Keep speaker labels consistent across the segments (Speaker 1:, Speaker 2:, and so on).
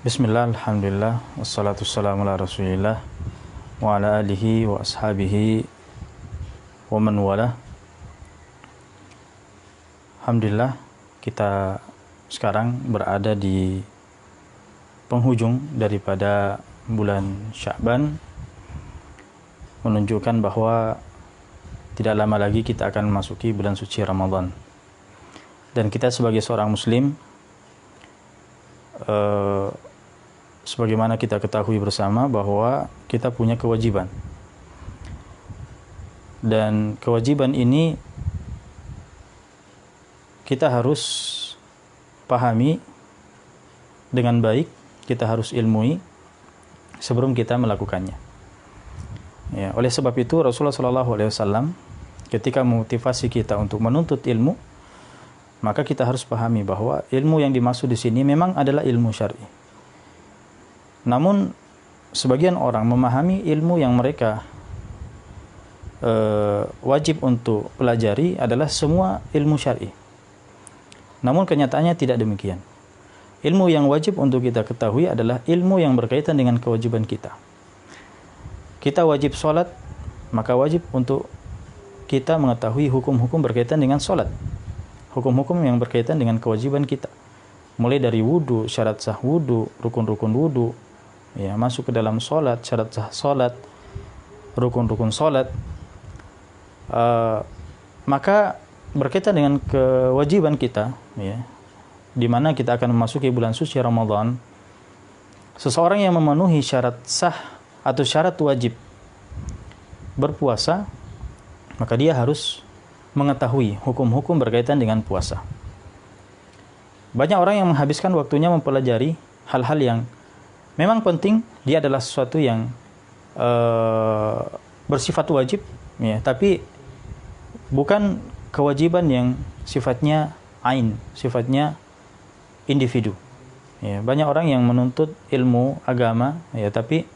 Speaker 1: Bismillah, alhamdulillah, wassalatu wassalamu ala rasulillah wa ala alihi wa ashabihi wa man wala. Alhamdulillah, kita sekarang berada di penghujung daripada bulan Sya'ban, menunjukkan bahwa tidak lama lagi kita akan memasuki bulan suci Ramadan. Dan kita sebagai seorang muslim, sebagaimana kita ketahui bersama bahwa kita punya kewajiban, dan kewajiban ini kita harus pahami dengan baik, kita harus ilmui sebelum kita melakukannya. Ya, oleh sebab itu Rasulullah SAW ketika memotivasi kita untuk menuntut ilmu, maka kita harus pahami bahwa ilmu yang dimaksud di sini memang adalah ilmu syar'i. Namun sebagian orang memahami ilmu yang mereka wajib untuk pelajari adalah semua ilmu syar'i. Namun kenyataannya tidak demikian. Ilmu yang wajib untuk kita ketahui adalah ilmu yang berkaitan dengan kewajiban kita. Kita wajib sholat, maka wajib untuk kita mengetahui hukum-hukum berkaitan dengan sholat, hukum-hukum yang berkaitan dengan kewajiban kita, mulai dari wudu, syarat sah wudu, rukun-rukun wudu, ya, masuk ke dalam sholat, syarat sah sholat, rukun-rukun sholat. Maka berkaitan dengan kewajiban kita, ya, di mana kita akan memasuki bulan suci Ramadan, seseorang yang memenuhi syarat sah atau syarat wajib berpuasa, maka dia harus mengetahui hukum-hukum berkaitan dengan puasa. Banyak orang yang menghabiskan waktunya mempelajari hal-hal yang memang penting, dia adalah sesuatu yang bersifat wajib, ya, tapi bukan kewajiban yang sifatnya ain, sifatnya individu. Ya, banyak orang yang menuntut ilmu agama, ya, tapi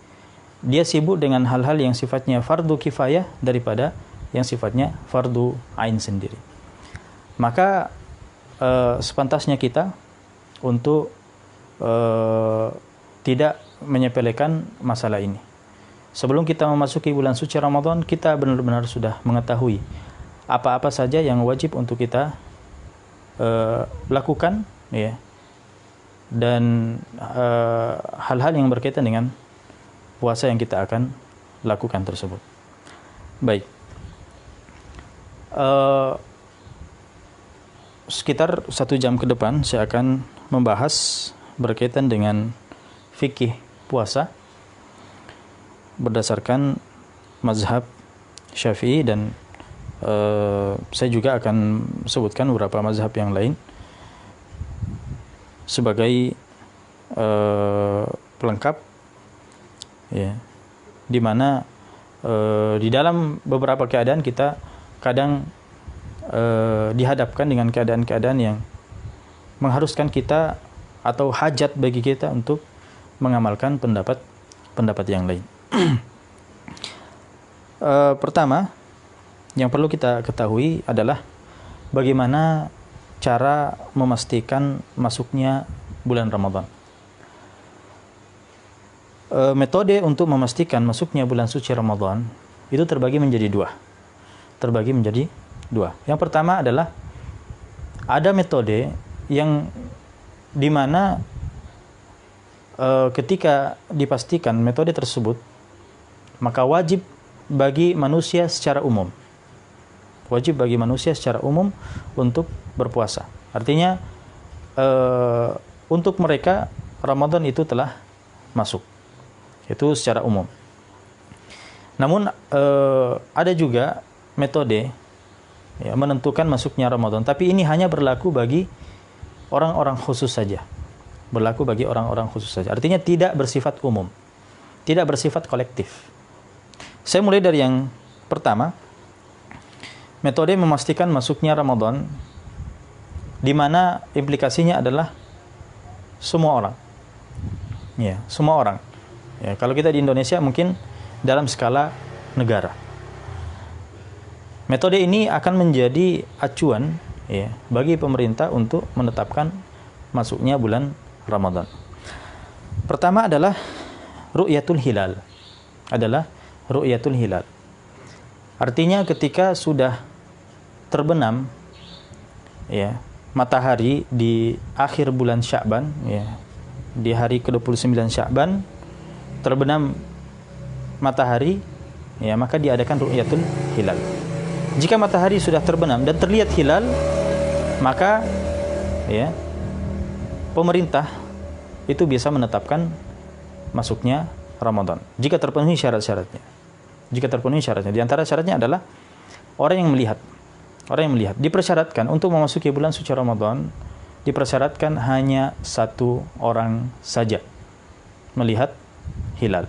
Speaker 1: dia sibuk dengan hal-hal yang sifatnya fardu kifayah daripada yang sifatnya fardu ain sendiri. Maka sepantasnya kita untuk tidak menyepelekan masalah ini. Sebelum kita memasuki bulan suci Ramadan, kita benar-benar sudah mengetahui apa-apa saja yang wajib untuk kita lakukan, ya, dan hal-hal yang berkaitan dengan puasa yang kita akan lakukan tersebut. Baik, sekitar 1 jam ke depan saya akan membahas berkaitan dengan fikih puasa berdasarkan mazhab Syafi'i, dan saya juga akan sebutkan beberapa mazhab yang lain sebagai pelengkap, ya, di mana di dalam beberapa keadaan kita kadang dihadapkan dengan keadaan-keadaan yang mengharuskan kita atau hajat bagi kita untuk mengamalkan pendapat yang lain. Pertama yang perlu kita ketahui adalah bagaimana cara memastikan masuknya bulan Ramadan. Metode untuk memastikan masuknya bulan suci Ramadan itu terbagi menjadi dua. Yang pertama adalah ada metode yang dimana ketika dipastikan metode tersebut, maka wajib bagi manusia secara umum untuk berpuasa. Artinya untuk mereka Ramadan itu telah masuk, itu secara umum. Namun ada juga metode, ya, menentukan masuknya Ramadan, tapi ini hanya berlaku bagi orang-orang khusus saja. Artinya tidak bersifat umum, tidak bersifat kolektif. Saya mulai dari yang pertama, metode memastikan masuknya Ramadan, di mana implikasinya adalah semua orang. Ya, semua orang. Ya, kalau kita di Indonesia mungkin dalam skala negara. Metode ini akan menjadi acuan, ya, bagi pemerintah untuk menetapkan masuknya bulan Ramadan. Pertama adalah ru'yatul hilal. Adalah ru'yatul hilal. Artinya ketika sudah terbenam ya matahari di akhir bulan Sya'ban ya, di hari ke-29 Sya'ban terbenam matahari ya, maka diadakan ru'yatul hilal. Jika matahari sudah terbenam dan terlihat hilal, maka ya pemerintah itu bisa menetapkan masuknya Ramadan jika terpenuhi syarat-syaratnya. Jika terpenuhi syaratnya, di antara syaratnya adalah orang yang melihat. Orang yang melihat dipersyaratkan untuk memasuki bulan suci Ramadan, dipersyaratkan hanya satu orang saja melihat hilal.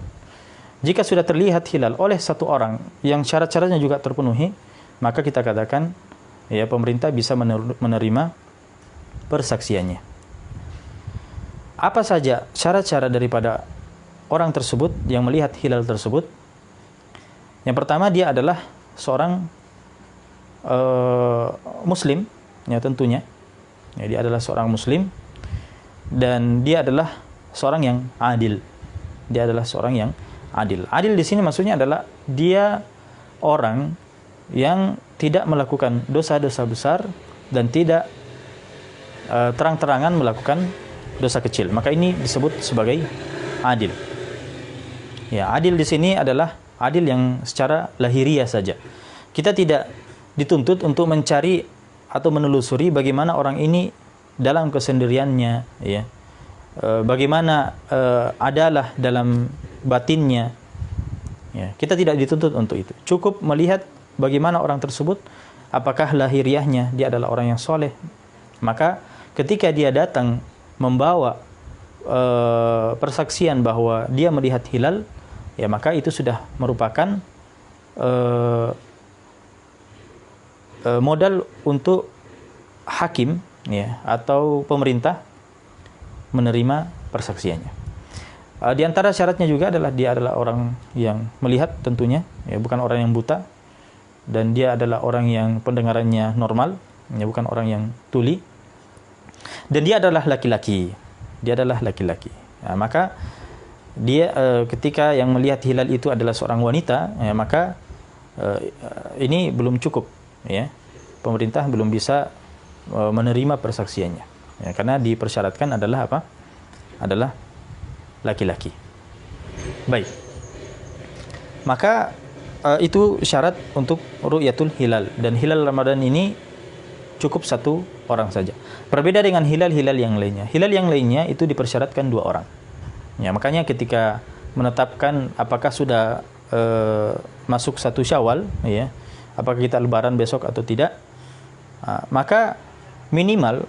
Speaker 1: Jika sudah terlihat hilal oleh satu orang yang syarat-syaratnya juga terpenuhi, maka kita katakan ya pemerintah bisa menerima persaksiannya. Apa saja syarat-syarat daripada orang tersebut yang melihat hilal tersebut? Yang pertama, dia adalah seorang Muslim, ya tentunya. Ya, dia adalah seorang Muslim dan dia adalah seorang yang adil. Dia adalah seorang yang adil. Adil di sini maksudnya adalah dia orang yang tidak melakukan dosa-dosa besar dan tidak terang-terangan melakukan dosa kecil. Maka ini disebut sebagai adil. Ya, adil di sini adalah adil yang secara lahiriah saja. Kita tidak dituntut untuk mencari atau menelusuri bagaimana orang ini dalam kesendiriannya, ya, bagaimana adalah dalam batinnya. Ya, kita tidak dituntut untuk itu. Cukup melihat bagaimana orang tersebut, apakah lahiriahnya dia adalah orang yang soleh. Maka ketika dia datang membawa persaksian bahwa dia melihat hilal, ya maka itu sudah merupakan modal untuk hakim ya atau pemerintah menerima persaksiannya. Di antara syaratnya juga adalah dia adalah orang yang melihat tentunya, ya bukan orang yang buta, dan dia adalah orang yang pendengarannya normal, ya bukan orang yang tuli, dan dia adalah laki-laki. Dia adalah laki-laki. Nah, maka dia ketika yang melihat hilal itu adalah seorang wanita, ya maka ini belum cukup. Ya, pemerintah belum bisa menerima persaksiannya, ya, karena dipersyaratkan adalah apa? Adalah laki-laki. Baik, maka itu syarat untuk ru'yatul hilal, dan hilal Ramadan ini cukup satu orang saja. Berbeda dengan hilal-hilal yang lainnya. Hilal yang lainnya itu dipersyaratkan 2 orang. Ya, makanya ketika menetapkan apakah sudah masuk 1 Syawal, ya, apakah kita lebaran besok atau tidak, maka minimal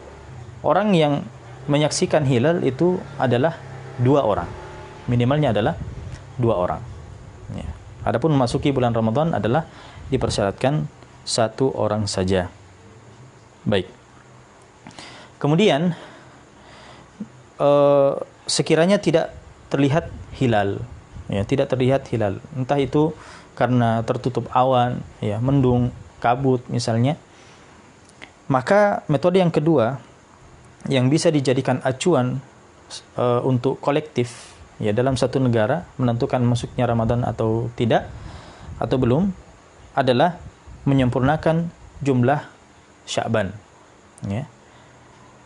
Speaker 1: orang yang menyaksikan hilal itu adalah 2 orang. Minimalnya adalah 2 orang. Ya. Adapun memasuki bulan Ramadan adalah dipersyaratkan 1 orang saja. Baik. Kemudian sekiranya tidak terlihat hilal, ya, tidak terlihat hilal, entah itu karena tertutup awan, ya, mendung, kabut misalnya, maka metode yang kedua yang bisa dijadikan acuan untuk kolektif, ya, dalam satu negara menentukan masuknya Ramadan atau tidak atau belum adalah menyempurnakan jumlah Sya'ban, ya.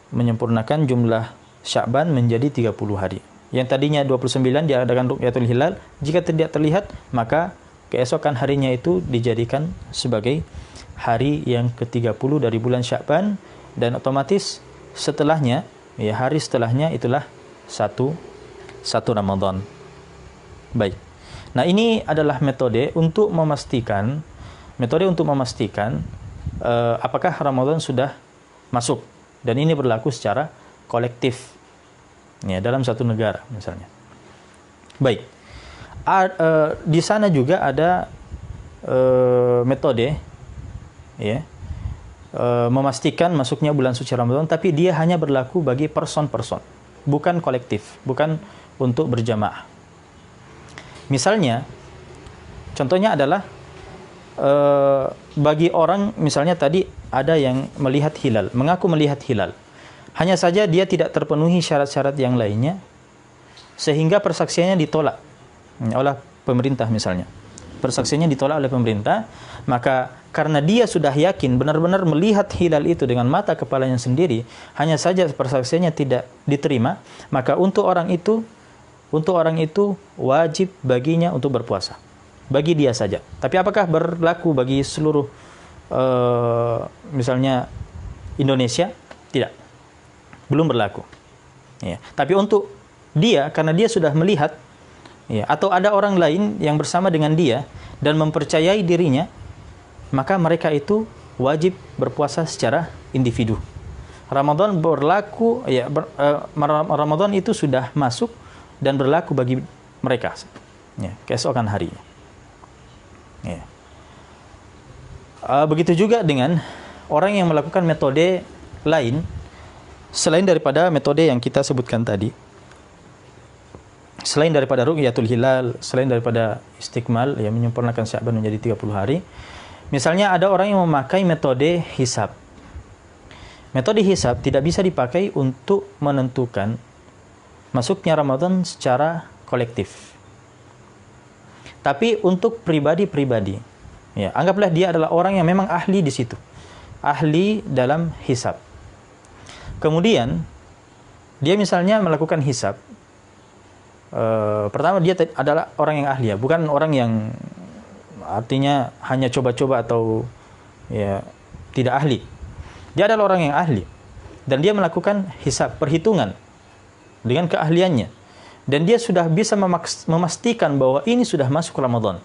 Speaker 1: Menyempurnakan jumlah Sya'ban menjadi 30 hari. Yang tadinya 29 diadakan ru'yatul hilal, jika tidak terlihat maka keesokan harinya itu dijadikan sebagai hari yang ke-30 dari bulan Sya'ban, dan otomatis setelahnya, ya, hari setelahnya itulah satu Ramadan. Baik. Nah, ini adalah metode untuk memastikan apakah Ramadan sudah masuk, dan ini berlaku secara kolektif, ya, dalam satu negara misalnya. Baik. Di sana juga ada metode, ya, memastikan masuknya bulan suci Ramadan, tapi dia hanya berlaku bagi person-person, bukan kolektif, bukan untuk berjamaah. Misalnya, contohnya adalah bagi orang, misalnya tadi ada yang melihat hilal, mengaku melihat hilal, hanya saja dia tidak terpenuhi syarat-syarat yang lainnya, sehingga persaksiannya ditolak oleh pemerintah misalnya. Persaksiannya ditolak oleh pemerintah, maka karena dia sudah yakin benar-benar melihat hilal itu dengan mata kepalanya sendiri, hanya saja persaksiannya tidak diterima, maka untuk orang itu wajib baginya untuk berpuasa. Bagi dia saja. Tapi apakah berlaku bagi seluruh misalnya Indonesia? Tidak. Belum berlaku. Ya. Tapi untuk dia, karena dia sudah melihat, ya, atau ada orang lain yang bersama dengan dia dan mempercayai dirinya, maka mereka itu wajib berpuasa secara individu. Ramadan berlaku, ya, Ramadan itu sudah masuk dan berlaku bagi mereka, ya, keesokan harinya. Ya. Begitu juga dengan orang yang melakukan metode lain selain daripada metode yang kita sebutkan tadi. Selain daripada ru'yatul hilal, selain daripada istikmal, yang menyempurnakan Sya'ban menjadi 30 hari. Misalnya ada orang yang memakai metode hisab. Metode hisab tidak bisa dipakai untuk menentukan masuknya Ramadan secara kolektif. Tapi untuk pribadi-pribadi, ya, anggaplah dia adalah orang yang memang ahli di situ. Ahli dalam hisab. Kemudian dia misalnya melakukan hisab. Pertama dia adalah orang yang ahli, ya, bukan orang yang artinya hanya coba-coba atau ya tidak ahli. Dia adalah orang yang ahli dan dia melakukan hisab, perhitungan dengan keahliannya, dan dia sudah bisa memastikan bahwa ini sudah masuk Ramadan.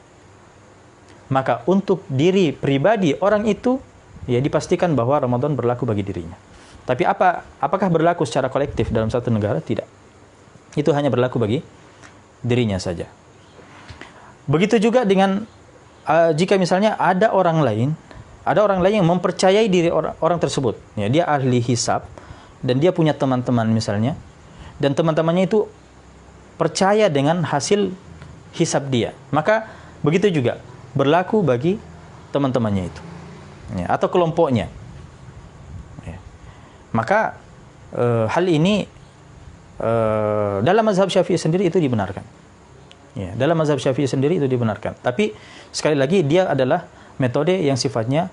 Speaker 1: Maka untuk diri pribadi orang itu, ya, dipastikan bahwa Ramadan berlaku bagi dirinya. Tapi apakah berlaku secara kolektif dalam satu negara? Tidak. Itu hanya berlaku bagi dirinya saja. Begitu juga dengan jika misalnya ada orang lain yang mempercayai diri orang tersebut, ya, dia ahli hisab dan dia punya teman-teman misalnya, dan teman-temannya itu percaya dengan hasil hisab dia, maka begitu juga berlaku bagi teman-temannya itu, ya, atau kelompoknya, ya. Maka hal ini dalam mazhab Syafi'i sendiri itu dibenarkan. Ya, dalam mazhab Syafi'i sendiri itu dibenarkan. Tapi sekali lagi dia adalah metode yang sifatnya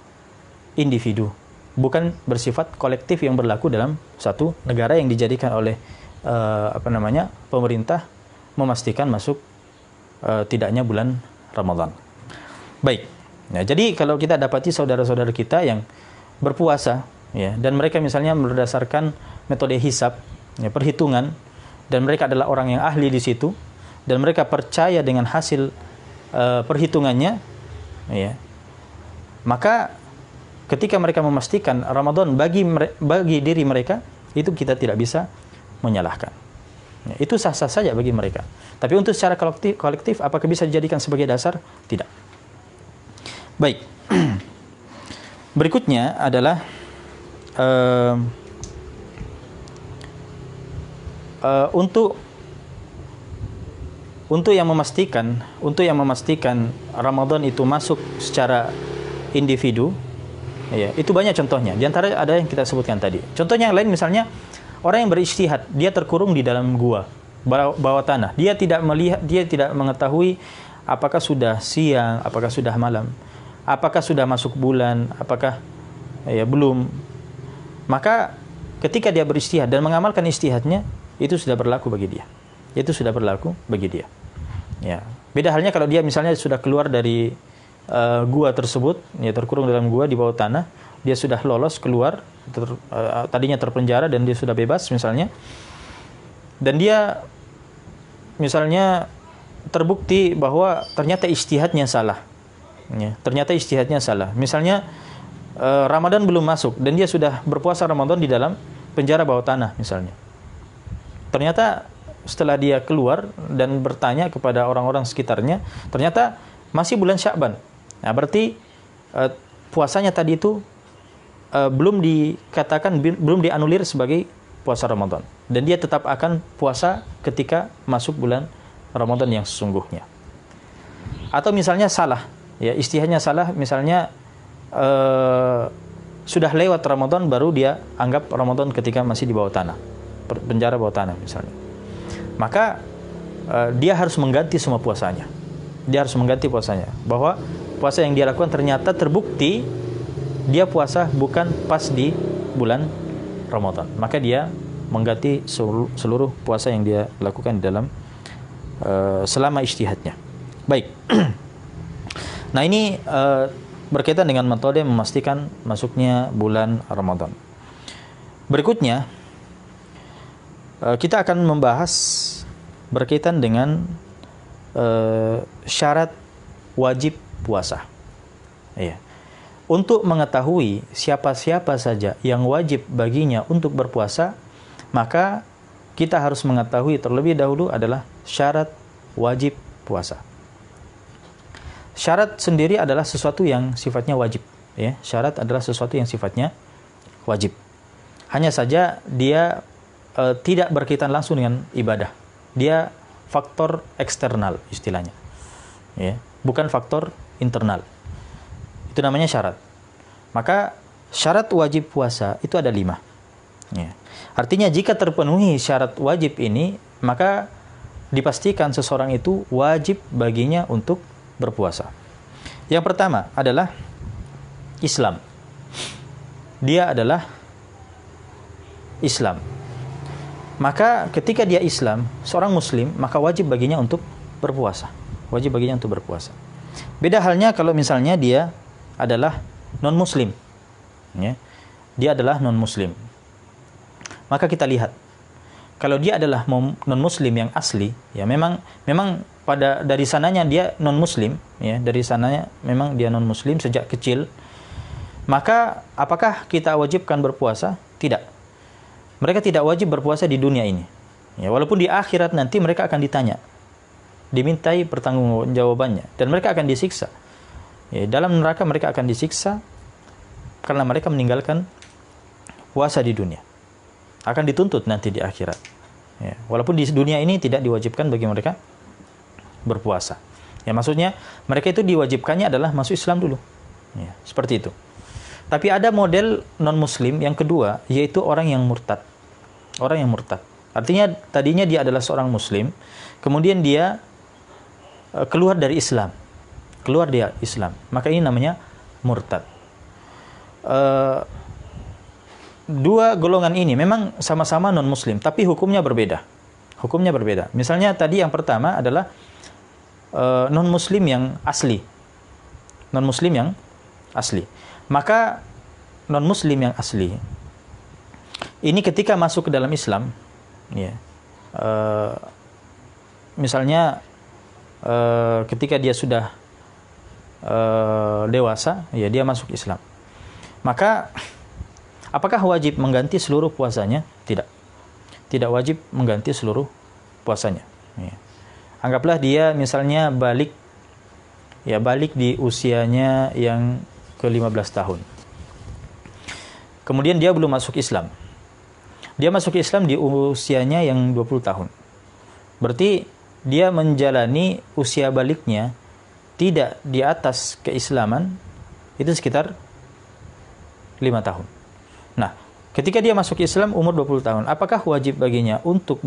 Speaker 1: individu, bukan bersifat kolektif yang berlaku dalam satu negara yang dijadikan oleh pemerintah memastikan masuk tidaknya bulan Ramadan. Baik. Ya, jadi kalau kita dapati saudara-saudara kita yang berpuasa, ya, dan mereka misalnya berdasarkan metode hisab, ya, perhitungan, dan mereka adalah orang yang ahli di situ, dan mereka percaya dengan hasil perhitungannya, ya, maka ketika mereka memastikan Ramadan bagi diri mereka, itu kita tidak bisa menyalahkan. Ya, itu sah-sah saja bagi mereka. Tapi untuk secara kolektif apakah bisa dijadikan sebagai dasar? Tidak. Baik. Berikutnya adalah untuk yang memastikan Ramadan itu masuk secara individu, ya, itu banyak contohnya. Di antara ada yang kita sebutkan tadi. Contohnya yang lain misalnya orang yang berijtihad, dia terkurung di dalam gua, bawah tanah. Dia tidak mengetahui apakah sudah siang, apakah sudah malam, apakah sudah masuk bulan, apakah ya belum. Maka ketika dia berijtihad dan mengamalkan ijtihadnya, itu sudah berlaku bagi dia. Itu sudah berlaku bagi dia. Ya. Beda halnya kalau dia misalnya sudah keluar dari gua tersebut, ya, terkurung dalam gua di bawah tanah, dia sudah lolos keluar, tadinya terpenjara dan dia sudah bebas misalnya, dan dia misalnya terbukti bahwa ternyata ijtihadnya salah, ya, ternyata ijtihadnya salah. Misalnya Ramadan belum masuk dan dia sudah berpuasa Ramadan di dalam penjara bawah tanah misalnya. Ternyata setelah dia keluar dan bertanya kepada orang-orang sekitarnya, ternyata masih bulan Sya'ban. Nah, berarti puasanya tadi itu belum dianulir sebagai puasa Ramadan, dan dia tetap akan puasa ketika masuk bulan Ramadan yang sesungguhnya. Atau misalnya salah, ya, ijtihadnya salah, misalnya sudah lewat Ramadan baru dia anggap Ramadan ketika masih di bawah tanah, penjara bawah tanah misalnya. Maka dia harus mengganti semua puasanya. Dia harus mengganti puasanya. Bahwa puasa yang dia lakukan ternyata terbukti dia puasa bukan pas di bulan Ramadan. Maka dia mengganti seluruh puasa yang dia lakukan di dalam selama ijtihadnya. Baik. Nah, ini berkaitan dengan metode memastikan masuknya bulan Ramadan. Berikutnya kita akan membahas berkaitan dengan syarat wajib puasa. Iya. Untuk mengetahui siapa-siapa saja yang wajib baginya untuk berpuasa, maka kita harus mengetahui terlebih dahulu adalah syarat wajib puasa. Syarat sendiri adalah sesuatu yang sifatnya wajib. Ya. Syarat adalah sesuatu yang sifatnya wajib. Hanya saja dia tidak berkaitan langsung dengan ibadah. Dia faktor eksternal istilahnya. Ya. Bukan faktor internal. Itu namanya syarat. Maka syarat wajib puasa itu ada 5. Ya. Artinya jika terpenuhi syarat wajib ini, maka dipastikan seseorang itu wajib baginya untuk berpuasa. Yang pertama adalah Islam. Dia adalah Islam. Maka ketika dia Islam, seorang muslim, maka wajib baginya untuk berpuasa. Wajib baginya untuk berpuasa. Beda halnya kalau misalnya dia adalah non-muslim. Ya. Dia adalah non-muslim. Maka kita lihat, kalau dia adalah non-muslim yang asli, ya memang pada dari sananya dia non-muslim, ya, dari sananya memang dia non-muslim sejak kecil. Maka apakah kita wajibkan berpuasa? Tidak. Mereka tidak wajib berpuasa di dunia ini. Ya, walaupun di akhirat nanti mereka akan ditanya, dimintai pertanggungjawabannya, dan mereka akan disiksa. Ya, dalam neraka mereka akan disiksa karena mereka meninggalkan puasa di dunia. Akan dituntut nanti di akhirat. Ya, walaupun di dunia ini tidak diwajibkan bagi mereka berpuasa. Ya, maksudnya mereka itu diwajibkannya adalah masuk Islam dulu. Ya, seperti itu. Tapi ada model non-muslim yang kedua, yaitu orang yang murtad. Orang yang murtad. Artinya tadinya dia adalah seorang muslim, kemudian dia keluar dari Islam. Keluar dia Islam. Maka ini namanya murtad. Dua golongan ini memang sama-sama non-muslim, tapi hukumnya berbeda. Hukumnya berbeda. Misalnya tadi yang pertama adalah non-muslim yang asli. Non-muslim yang asli. Maka non-muslim yang asli ini ketika masuk ke dalam Islam, ya, misalnya ketika dia sudah dewasa, ya dia masuk Islam. Maka apakah wajib mengganti seluruh puasanya? Tidak. Tidak wajib mengganti seluruh puasanya. Ya. Anggaplah dia misalnya balik di usianya yang ke-15 tahun. Kemudian dia belum masuk Islam. Dia masuk Islam di usianya yang 20 tahun. Berarti dia menjalani usia baliknya tidak di atas keislaman itu sekitar 5 tahun. Nah, ketika dia masuk Islam umur 20 tahun, apakah wajib baginya untuk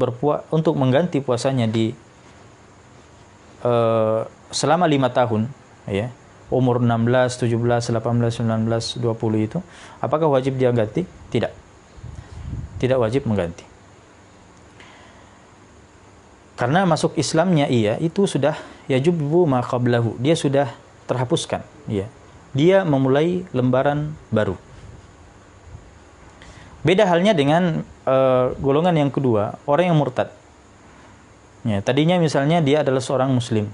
Speaker 1: mengganti puasanya di selama 5 tahun, ya, umur 16, 17, 18, 19, 20 itu, apakah wajib dia ganti? Tidak. Tidak wajib mengganti. Karena masuk Islamnya itu sudah yajubu ma qablahu. Dia sudah terhapuskan, ya. Dia memulai lembaran baru. Beda halnya dengan golongan yang kedua, orang yang murtad. Ya, tadinya misalnya dia adalah seorang muslim.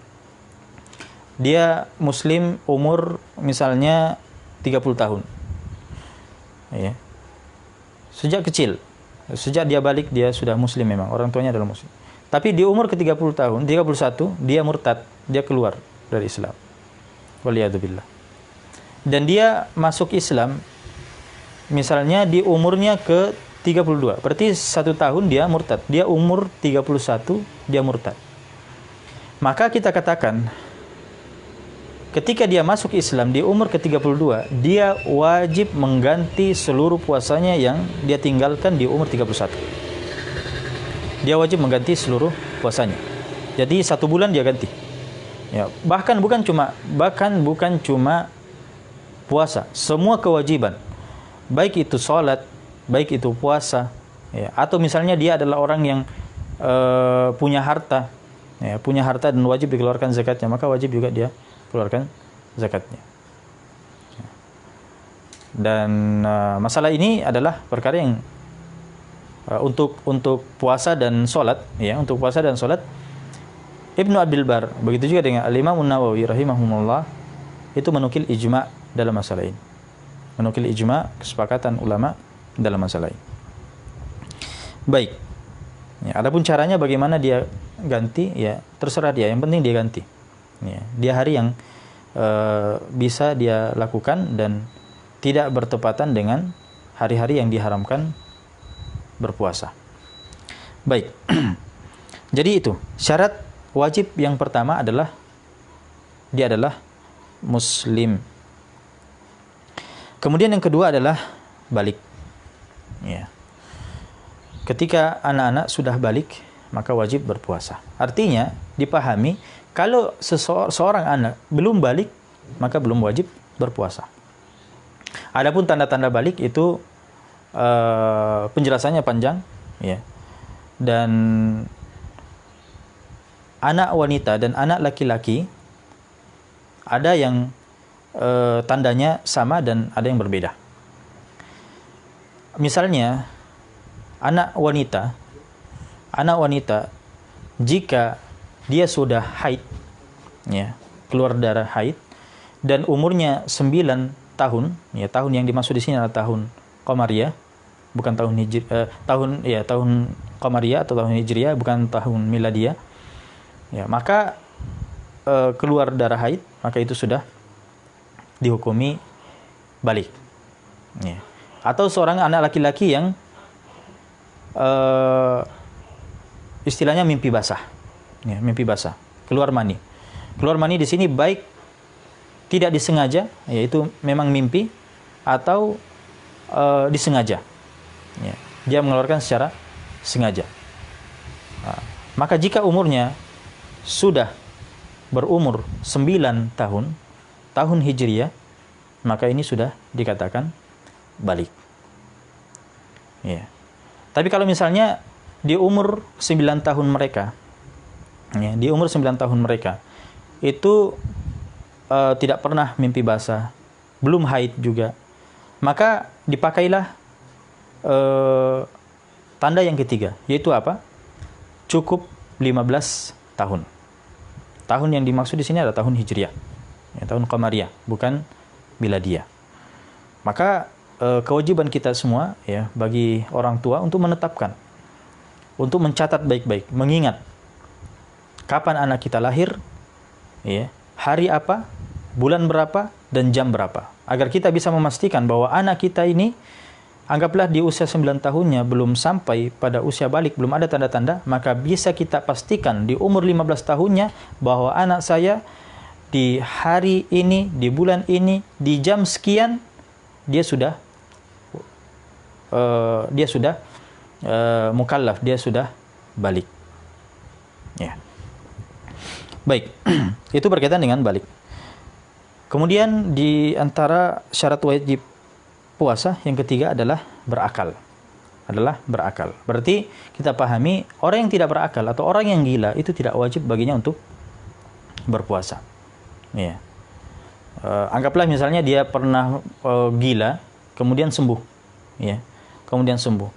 Speaker 1: Dia muslim umur misalnya 30 tahun. Ya. Sejak kecil, sejak dia balik dia sudah muslim memang, orang tuanya adalah muslim. Tapi di umur ke-30 tahun, 31, dia murtad, dia keluar dari Islam. Waliyadzubillah. Dan dia masuk Islam misalnya di umurnya ke-32. Berarti 1 tahun dia murtad. Dia umur 31, dia murtad. Maka kita katakan ketika dia masuk Islam di umur ke-32, dia wajib mengganti seluruh puasanya yang dia tinggalkan di umur 31. Dia wajib mengganti seluruh puasanya. Jadi 1 bulan dia ganti. Ya, bahkan bukan cuma puasa, semua kewajiban, baik itu sholat, baik itu puasa, ya, atau misalnya dia adalah orang yang punya harta, ya, punya harta dan wajib dikeluarkan zakatnya, maka wajib juga dia keluarkan zakatnya. Dan masalah ini adalah perkara yang untuk puasa dan sholat, ya, untuk puasa dan sholat, Ibnu Abdul Bar, begitu juga dengan Al-Imam An-Nawawi rahimahumullah, itu menukil ijma' dalam masalah ini. Menukil ijma', kesepakatan ulama dalam masalah ini. Baik. Ya, adapun caranya bagaimana dia ganti, ya terserah dia, yang penting dia ganti. Ya, dia hari yang bisa dia lakukan dan tidak bertepatan dengan hari-hari yang diharamkan berpuasa. Baik. Jadi itu syarat wajib yang pertama adalah dia adalah muslim. Kemudian yang kedua adalah balik. Ya. Ketika anak-anak sudah balik, maka wajib berpuasa. Artinya dipahami kalau seorang anak belum balik, maka belum wajib berpuasa. Adapun tanda-tanda balik itu penjelasannya panjang, ya. Dan anak wanita dan anak laki-laki ada yang tandanya sama dan ada yang berbeda. Misalnya anak wanita jika dia sudah haid, ya, keluar darah haid dan umurnya 9 tahun, ya, tahun yang dimaksud di sini adalah tahun Qamariyah, bukan tahun tahun Qamariyah atau tahun Hijriyah, bukan tahun Miladiyah. Ya, maka keluar darah haid, maka itu sudah dihukumi balik. Ya. Atau seorang anak laki-laki yang istilahnya mimpi basah, ya, mimpi basah, keluar mani. Keluar mani di sini baik tidak disengaja, yaitu memang mimpi, atau disengaja. Ya, dia mengeluarkan secara sengaja. Nah, maka jika umurnya sudah berumur 9 tahun, tahun Hijriyah, maka ini sudah dikatakan balik. Ya. Tapi kalau misalnya di umur 9 tahun mereka, ya, di umur 9 tahun mereka itu tidak pernah mimpi basah, belum haid juga, maka dipakailah tanda yang ketiga, yaitu apa? Cukup 15 tahun. Tahun yang dimaksud di sini adalah tahun Hijriyah, ya, tahun Qamariyah, bukan Miladiyah. Maka kewajiban kita semua, ya, bagi orang tua untuk menetapkan, untuk mencatat baik-baik, mengingat kapan anak kita lahir, ya, hari apa, bulan berapa, dan jam berapa, agar kita bisa memastikan bahwa anak kita ini, anggaplah di usia 9 tahunnya belum sampai pada usia balik, belum ada tanda-tanda, maka bisa kita pastikan di umur 15 tahunnya bahwa anak saya di hari ini, di bulan ini, di jam sekian dia sudah mukallaf, dia sudah balik. Ya. Baik, itu berkaitan dengan balik. Kemudian di antara syarat wajib puasa yang ketiga adalah berakal. Berarti kita pahami orang yang tidak berakal atau orang yang gila itu tidak wajib baginya untuk berpuasa. Ya. Anggaplah misalnya dia pernah gila, kemudian sembuh. Ya. Kemudian sembuh.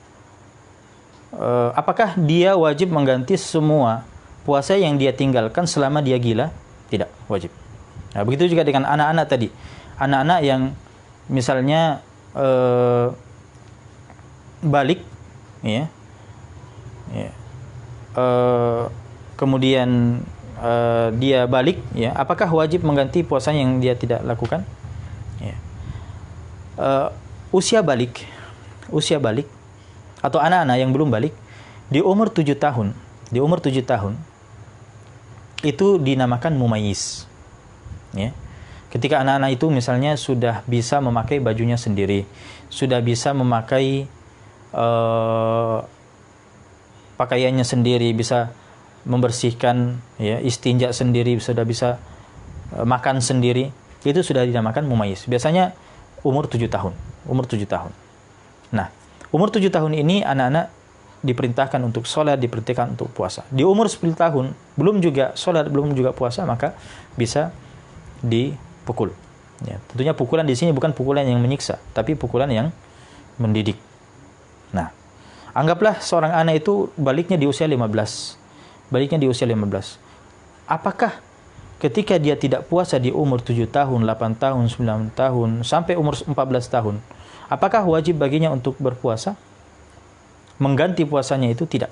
Speaker 1: Apakah dia wajib mengganti semua puasa yang dia tinggalkan selama dia gila? Tidak wajib. Nah, begitu juga dengan anak-anak tadi. Anak-anak yang misalnya balik, ya, ya. Kemudian dia balik, ya, apakah wajib mengganti puasa yang dia tidak lakukan? Ya. Usia balik atau anak-anak yang belum balik di umur 7 tahun, itu dinamakan mumayyiz. Ya. Ketika anak-anak itu misalnya sudah bisa memakai bajunya sendiri, sudah bisa memakai pakaiannya sendiri, bisa membersihkan, ya, istinja sendiri, sudah bisa makan sendiri, itu sudah dinamakan mumayyiz. Biasanya umur 7 tahun. Umur 7 tahun. Nah, umur 7 tahun ini anak-anak diperintahkan untuk sholat, diperintahkan untuk puasa. Di umur 10 tahun, belum juga sholat, belum juga puasa, maka bisa dipukul. Ya, tentunya pukulan di sini bukan pukulan yang menyiksa, tapi pukulan yang mendidik. Nah, anggaplah seorang anak itu baliknya di usia 15. Baliknya di usia 15. Apakah ketika dia tidak puasa di umur 7 tahun, 8 tahun, 9 tahun, sampai umur 14 tahun, apakah wajib baginya untuk berpuasa? Mengganti puasanya itu tidak.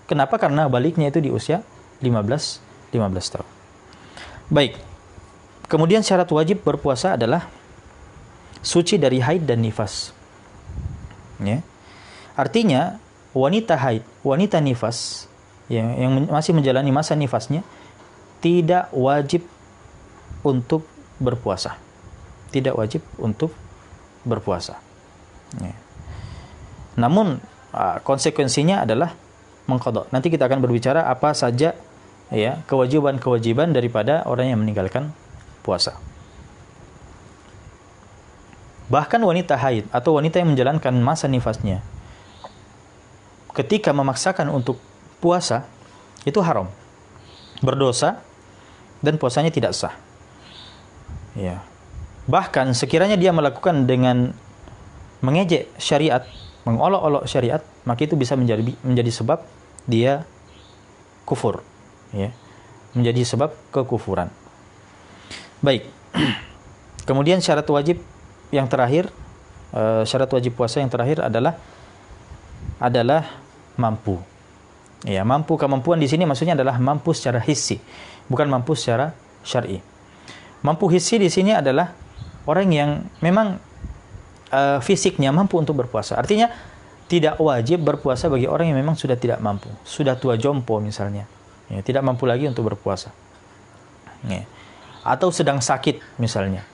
Speaker 1: Kenapa? Karena baliknya itu di usia 15 tahun. Baik. Kemudian syarat wajib berpuasa adalah suci dari haid dan nifas. Ya. Artinya wanita haid, wanita nifas, ya, yang masih menjalani masa nifasnya tidak wajib untuk berpuasa. Tidak wajib untuk berpuasa. Ya. Namun konsekuensinya adalah mengqadha. Nanti kita akan berbicara apa saja, ya, kewajiban-kewajiban daripada orang yang meninggalkan puasa. Bahkan wanita haid atau wanita yang menjalankan masa nifasnya ketika memaksakan untuk puasa itu haram, berdosa, dan puasanya tidak sah. Ya. Bahkan sekiranya dia melakukan dengan mengejek syariat, mengolok-olok syariat, maka itu bisa menjadi sebab dia kufur, ya. Menjadi sebab kekufuran. Baik. Kemudian syarat wajib yang terakhir, syarat wajib puasa yang terakhir adalah mampu. Ya, mampu, kemampuan di sini maksudnya adalah mampu secara hissi, bukan mampu secara syar'i. Mampu hissi di sini adalah orang yang memang fisiknya mampu untuk berpuasa. Artinya tidak wajib berpuasa bagi orang yang memang sudah tidak mampu, sudah tua jompo misalnya, ya, tidak mampu lagi untuk berpuasa. Ya. Atau sedang sakit misalnya.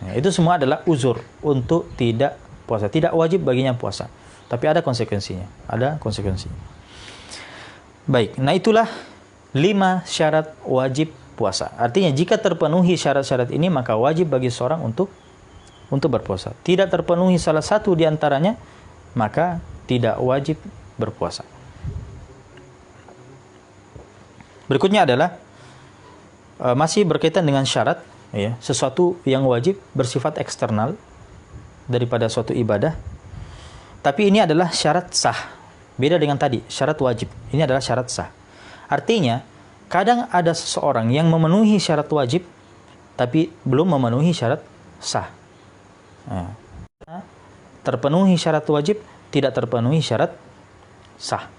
Speaker 1: Ya, itu semua adalah uzur untuk tidak puasa. Tidak wajib baginya puasa, tapi ada konsekuensinya. Ada konsekuensinya. Baik, nah itulah 5 syarat wajib puasa. Artinya jika terpenuhi syarat-syarat ini, maka wajib bagi seorang untuk berpuasa. Tidak terpenuhi salah satu di antaranya, maka tidak wajib berpuasa. Berikutnya adalah masih berkaitan dengan syarat, ya, sesuatu yang wajib bersifat eksternal daripada suatu ibadah, tapi ini adalah syarat sah. Beda dengan tadi, syarat wajib. Ini adalah syarat sah. Artinya, kadang ada seseorang yang memenuhi syarat wajib, tapi belum memenuhi syarat sah. Nah, terpenuhi syarat wajib, tidak terpenuhi syarat sah.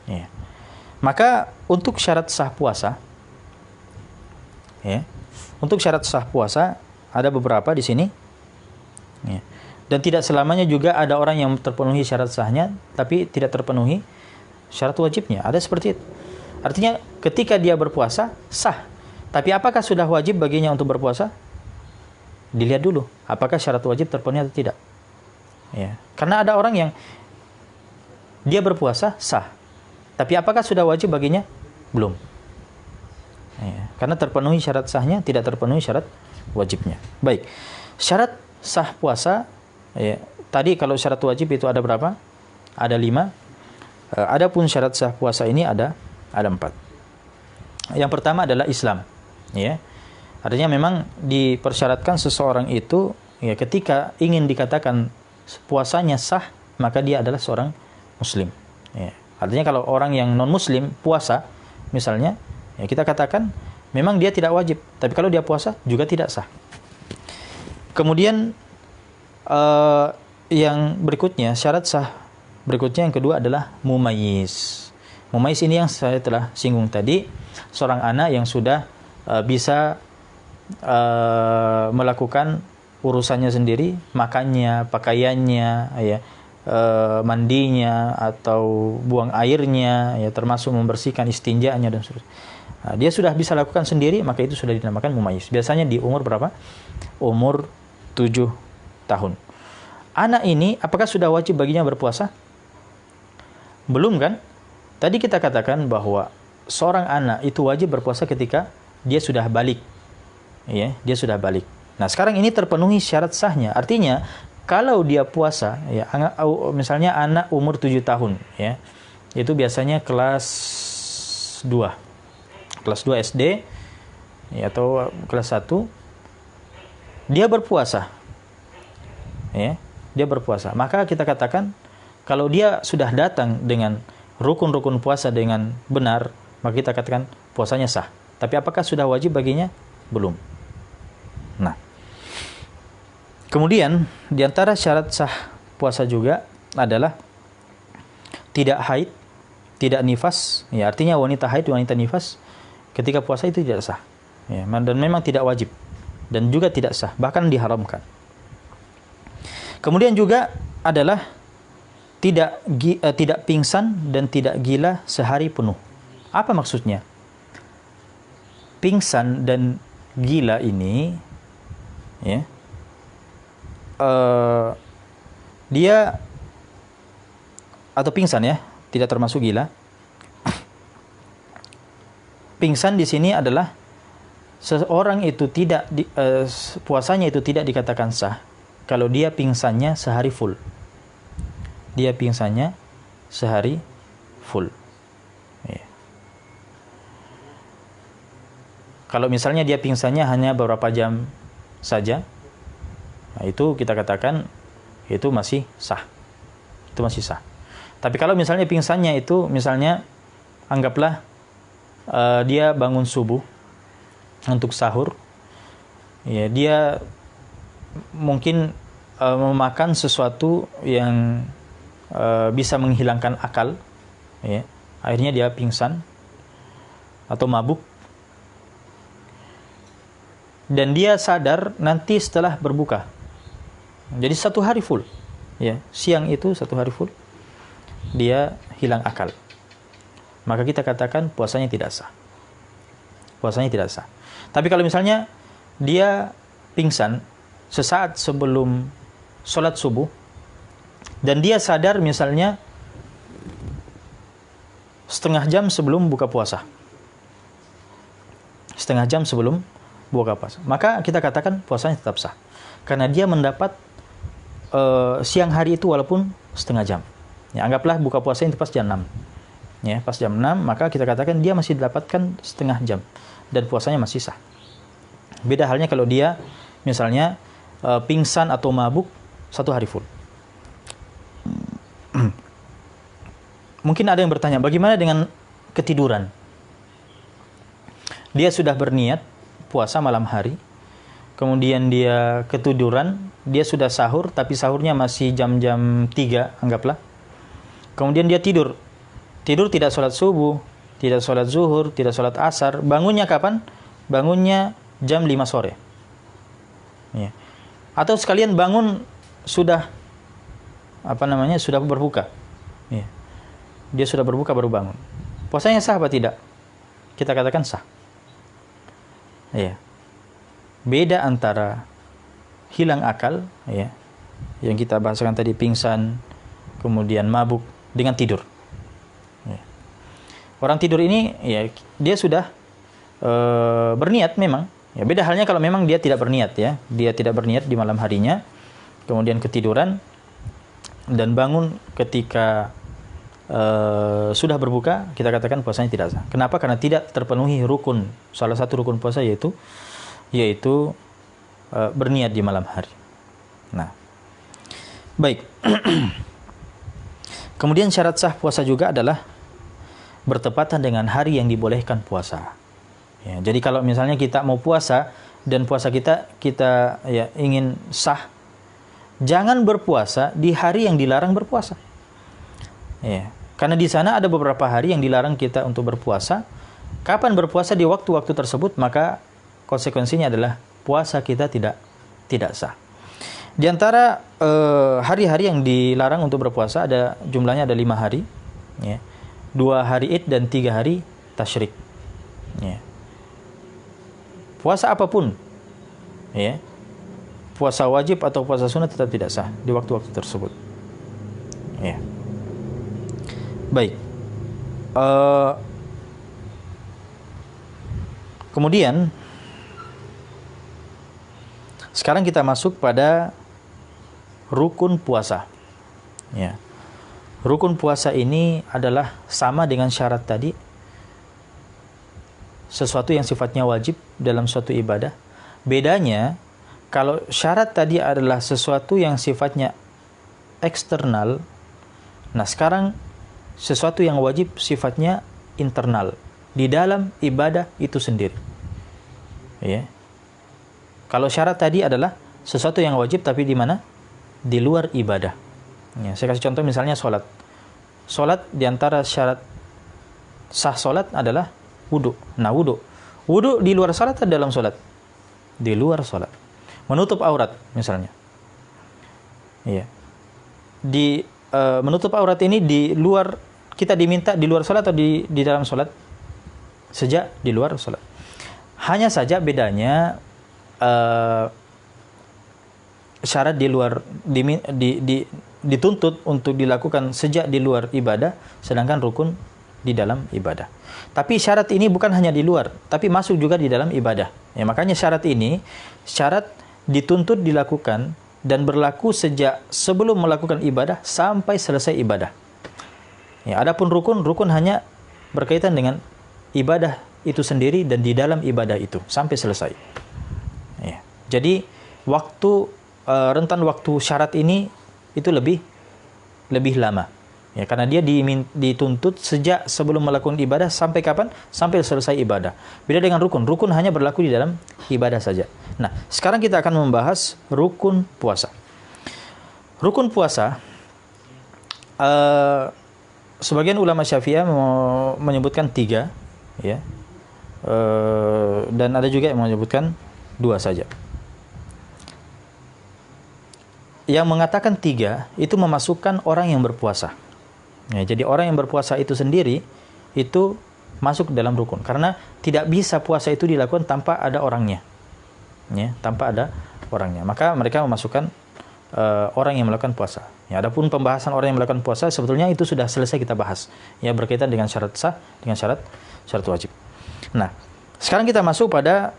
Speaker 1: Ya. Maka untuk syarat sah puasa, ya, untuk syarat sah puasa ada beberapa di sini, ya. Dan tidak selamanya juga ada orang yang terpenuhi syarat sahnya, tapi tidak terpenuhi syarat wajibnya. Ada seperti itu. Artinya ketika dia berpuasa sah, tapi apakah sudah wajib baginya untuk berpuasa? Dilihat dulu apakah syarat wajib terpenuhi atau tidak. Ya. Karena ada orang yang dia berpuasa sah, tapi apakah sudah wajib baginya? Belum. Ya. Karena terpenuhi syarat sahnya, tidak terpenuhi syarat wajibnya. Baik, syarat sah puasa, ya, tadi kalau syarat wajib itu ada berapa? Ada 5. Adapun syarat sah puasa ini ada 4. Yang pertama adalah Islam, ya. Artinya memang dipersyaratkan seseorang itu, ya, ketika ingin dikatakan puasanya sah, maka dia adalah seorang muslim. Ya. Artinya kalau orang yang non muslim puasa misalnya, ya, kita katakan memang dia tidak wajib, tapi kalau dia puasa juga tidak sah. Kemudian yang berikutnya, syarat sah berikutnya yang kedua adalah mumayyiz. Mumayyiz ini yang saya telah singgung tadi, seorang anak yang sudah bisa melakukan urusannya sendiri, makannya, pakaiannya, ya, mandinya atau buang airnya, ya, termasuk membersihkan istinjanya dan seterusnya. Nah, dia sudah bisa lakukan sendiri, maka itu sudah dinamakan mumayyiz. Biasanya di umur berapa? Umur 7 tahun. Anak ini apakah sudah wajib baginya berpuasa? Belum kan? Tadi kita katakan bahwa seorang anak itu wajib berpuasa ketika dia sudah balik. Ya, dia sudah balik. Nah, sekarang ini terpenuhi syarat sahnya. Artinya, kalau dia puasa, ya, misalnya anak umur 7 tahun, ya, itu biasanya kelas 2. Kelas 2 SD, ya, atau kelas 1, dia berpuasa. Ya, dia berpuasa. Maka kita katakan, kalau dia sudah datang dengan rukun-rukun puasa dengan benar, maka kita katakan puasanya sah. Tapi apakah sudah wajib baginya? Belum. Nah, kemudian di antara syarat sah puasa juga adalah tidak haid, tidak nifas. Ya, artinya wanita haid, wanita nifas ketika puasa itu tidak sah. Ya, dan memang tidak wajib dan juga tidak sah, bahkan diharamkan. Kemudian juga adalah tidak pingsan dan tidak gila sehari penuh. Apa maksudnya? Pingsan dan gila ini, ya, dia atau pingsan, ya, tidak termasuk gila. Pingsan di sini adalah seseorang itu puasanya itu tidak dikatakan sah kalau dia pingsannya sehari full. Dia pingsannya sehari full. Ya. Kalau misalnya dia pingsannya hanya beberapa jam saja, nah itu kita katakan itu masih sah. Itu masih sah. Tapi kalau misalnya pingsannya itu, misalnya anggaplah dia bangun subuh untuk sahur, ya, dia mungkin memakan sesuatu yang bisa menghilangkan akal, ya, akhirnya dia pingsan atau mabuk, dan dia sadar nanti setelah berbuka. Jadi 1 hari full, ya, siang itu 1 hari full dia hilang akal, maka kita katakan puasanya tidak sah. Puasanya tidak sah. Tapi kalau misalnya dia pingsan sesaat sebelum sholat subuh dan dia sadar misalnya setengah jam sebelum buka puasa, setengah jam sebelum buka puasa, maka kita katakan puasanya tetap sah, karena dia mendapat siang hari itu walaupun setengah jam. Ya, anggaplah buka puasa itu pas jam 6. Ya, pas jam 6, maka kita katakan dia masih dapatkan setengah jam dan puasanya masih sah. Beda halnya kalau dia misalnya pingsan atau mabuk 1 hari full. Mungkin ada yang bertanya, bagaimana dengan ketiduran? Dia sudah berniat puasa malam hari, kemudian dia ketiduran, dia sudah sahur, tapi sahurnya masih jam-jam 3, anggaplah. Kemudian dia tidur tidak sholat subuh, tidak sholat zuhur, tidak sholat asar. Bangunnya kapan? Bangunnya jam 5 sore. Ya. Atau sekalian bangun sudah sudah berbuka. Ya. Dia sudah berbuka baru bangun. Puasanya sah apa tidak? Kita katakan sah. Ya. Beda antara hilang akal, ya, yang kita bahasakan tadi, pingsan, kemudian mabuk, dengan tidur. Ya. Orang tidur ini, ya, dia sudah berniat memang. Ya, beda halnya kalau memang dia tidak berniat, ya. Dia tidak berniat di malam harinya, kemudian ketiduran dan bangun ketika sudah berbuka, kita katakan puasanya tidak sah. Kenapa? Karena tidak terpenuhi rukun, salah satu rukun puasa yaitu berniat di malam hari. Nah, baik. Kemudian syarat sah puasa juga adalah bertepatan dengan hari yang dibolehkan puasa. Ya, jadi kalau misalnya kita mau puasa dan puasa kita ya ingin sah, jangan berpuasa di hari yang dilarang berpuasa. Ya, karena di sana ada beberapa hari yang dilarang kita untuk berpuasa. Kapan berpuasa di waktu-waktu tersebut, maka konsekuensinya adalah puasa kita tidak sah. Di antara hari-hari yang dilarang untuk berpuasa jumlahnya ada 5 hari, ya. 2 hari Id dan 3 hari tasyrik. Ya. Puasa apapun, ya, puasa wajib atau puasa sunat tetap tidak sah di waktu-waktu tersebut. Ya. Baik. Kemudian sekarang kita masuk pada rukun puasa. Ya. Rukun puasa ini adalah sama dengan syarat tadi, sesuatu yang sifatnya wajib dalam suatu ibadah. Bedanya, kalau syarat tadi adalah sesuatu yang sifatnya eksternal, nah sekarang sesuatu yang wajib sifatnya internal, di dalam ibadah itu sendiri. Ya. Kalau syarat tadi adalah sesuatu yang wajib tapi di mana? Di luar ibadah. Ya, saya kasih contoh misalnya sholat. Sholat diantara syarat sah sholat adalah wudu. Nah, wudu di luar sholat atau dalam sholat? Di luar sholat. Menutup aurat misalnya. Iya. Menutup aurat ini di luar, kita diminta di luar sholat atau di dalam sholat? Sejak di luar sholat. Hanya saja bedanya syarat di luar dituntut untuk dilakukan sejak di luar ibadah, sedangkan rukun di dalam ibadah. Tapi syarat ini bukan hanya di luar, tapi masuk juga di dalam ibadah. Ya, makanya syarat ini syarat dituntut dilakukan dan berlaku sejak sebelum melakukan ibadah sampai selesai ibadah. Ya, adapun rukun hanya berkaitan dengan ibadah itu sendiri dan di dalam ibadah itu sampai selesai. Ya. Jadi rentan waktu syarat ini itu lebih lama. Ya, karena dia dituntut sejak sebelum melakukan ibadah sampai kapan? Sampai selesai ibadah. Beda dengan rukun. Rukun hanya berlaku di dalam ibadah saja. Nah, sekarang kita akan membahas rukun puasa. Rukun puasa, sebagian ulama Syafi'iyah menyebutkan 3, ya. Dan ada juga yang menyebutkan 2 saja. Yang mengatakan 3 itu memasukkan orang yang berpuasa. Ya, jadi orang yang berpuasa itu sendiri itu masuk dalam rukun, karena tidak bisa puasa itu dilakukan tanpa ada orangnya. Ya, tanpa ada orangnya. Maka mereka memasukkan orang yang melakukan puasa. Ya, adapun pembahasan orang yang melakukan puasa sebetulnya itu sudah selesai kita bahas. Ya, berkaitan dengan syarat sah, dengan syarat wajib. Nah, sekarang kita masuk pada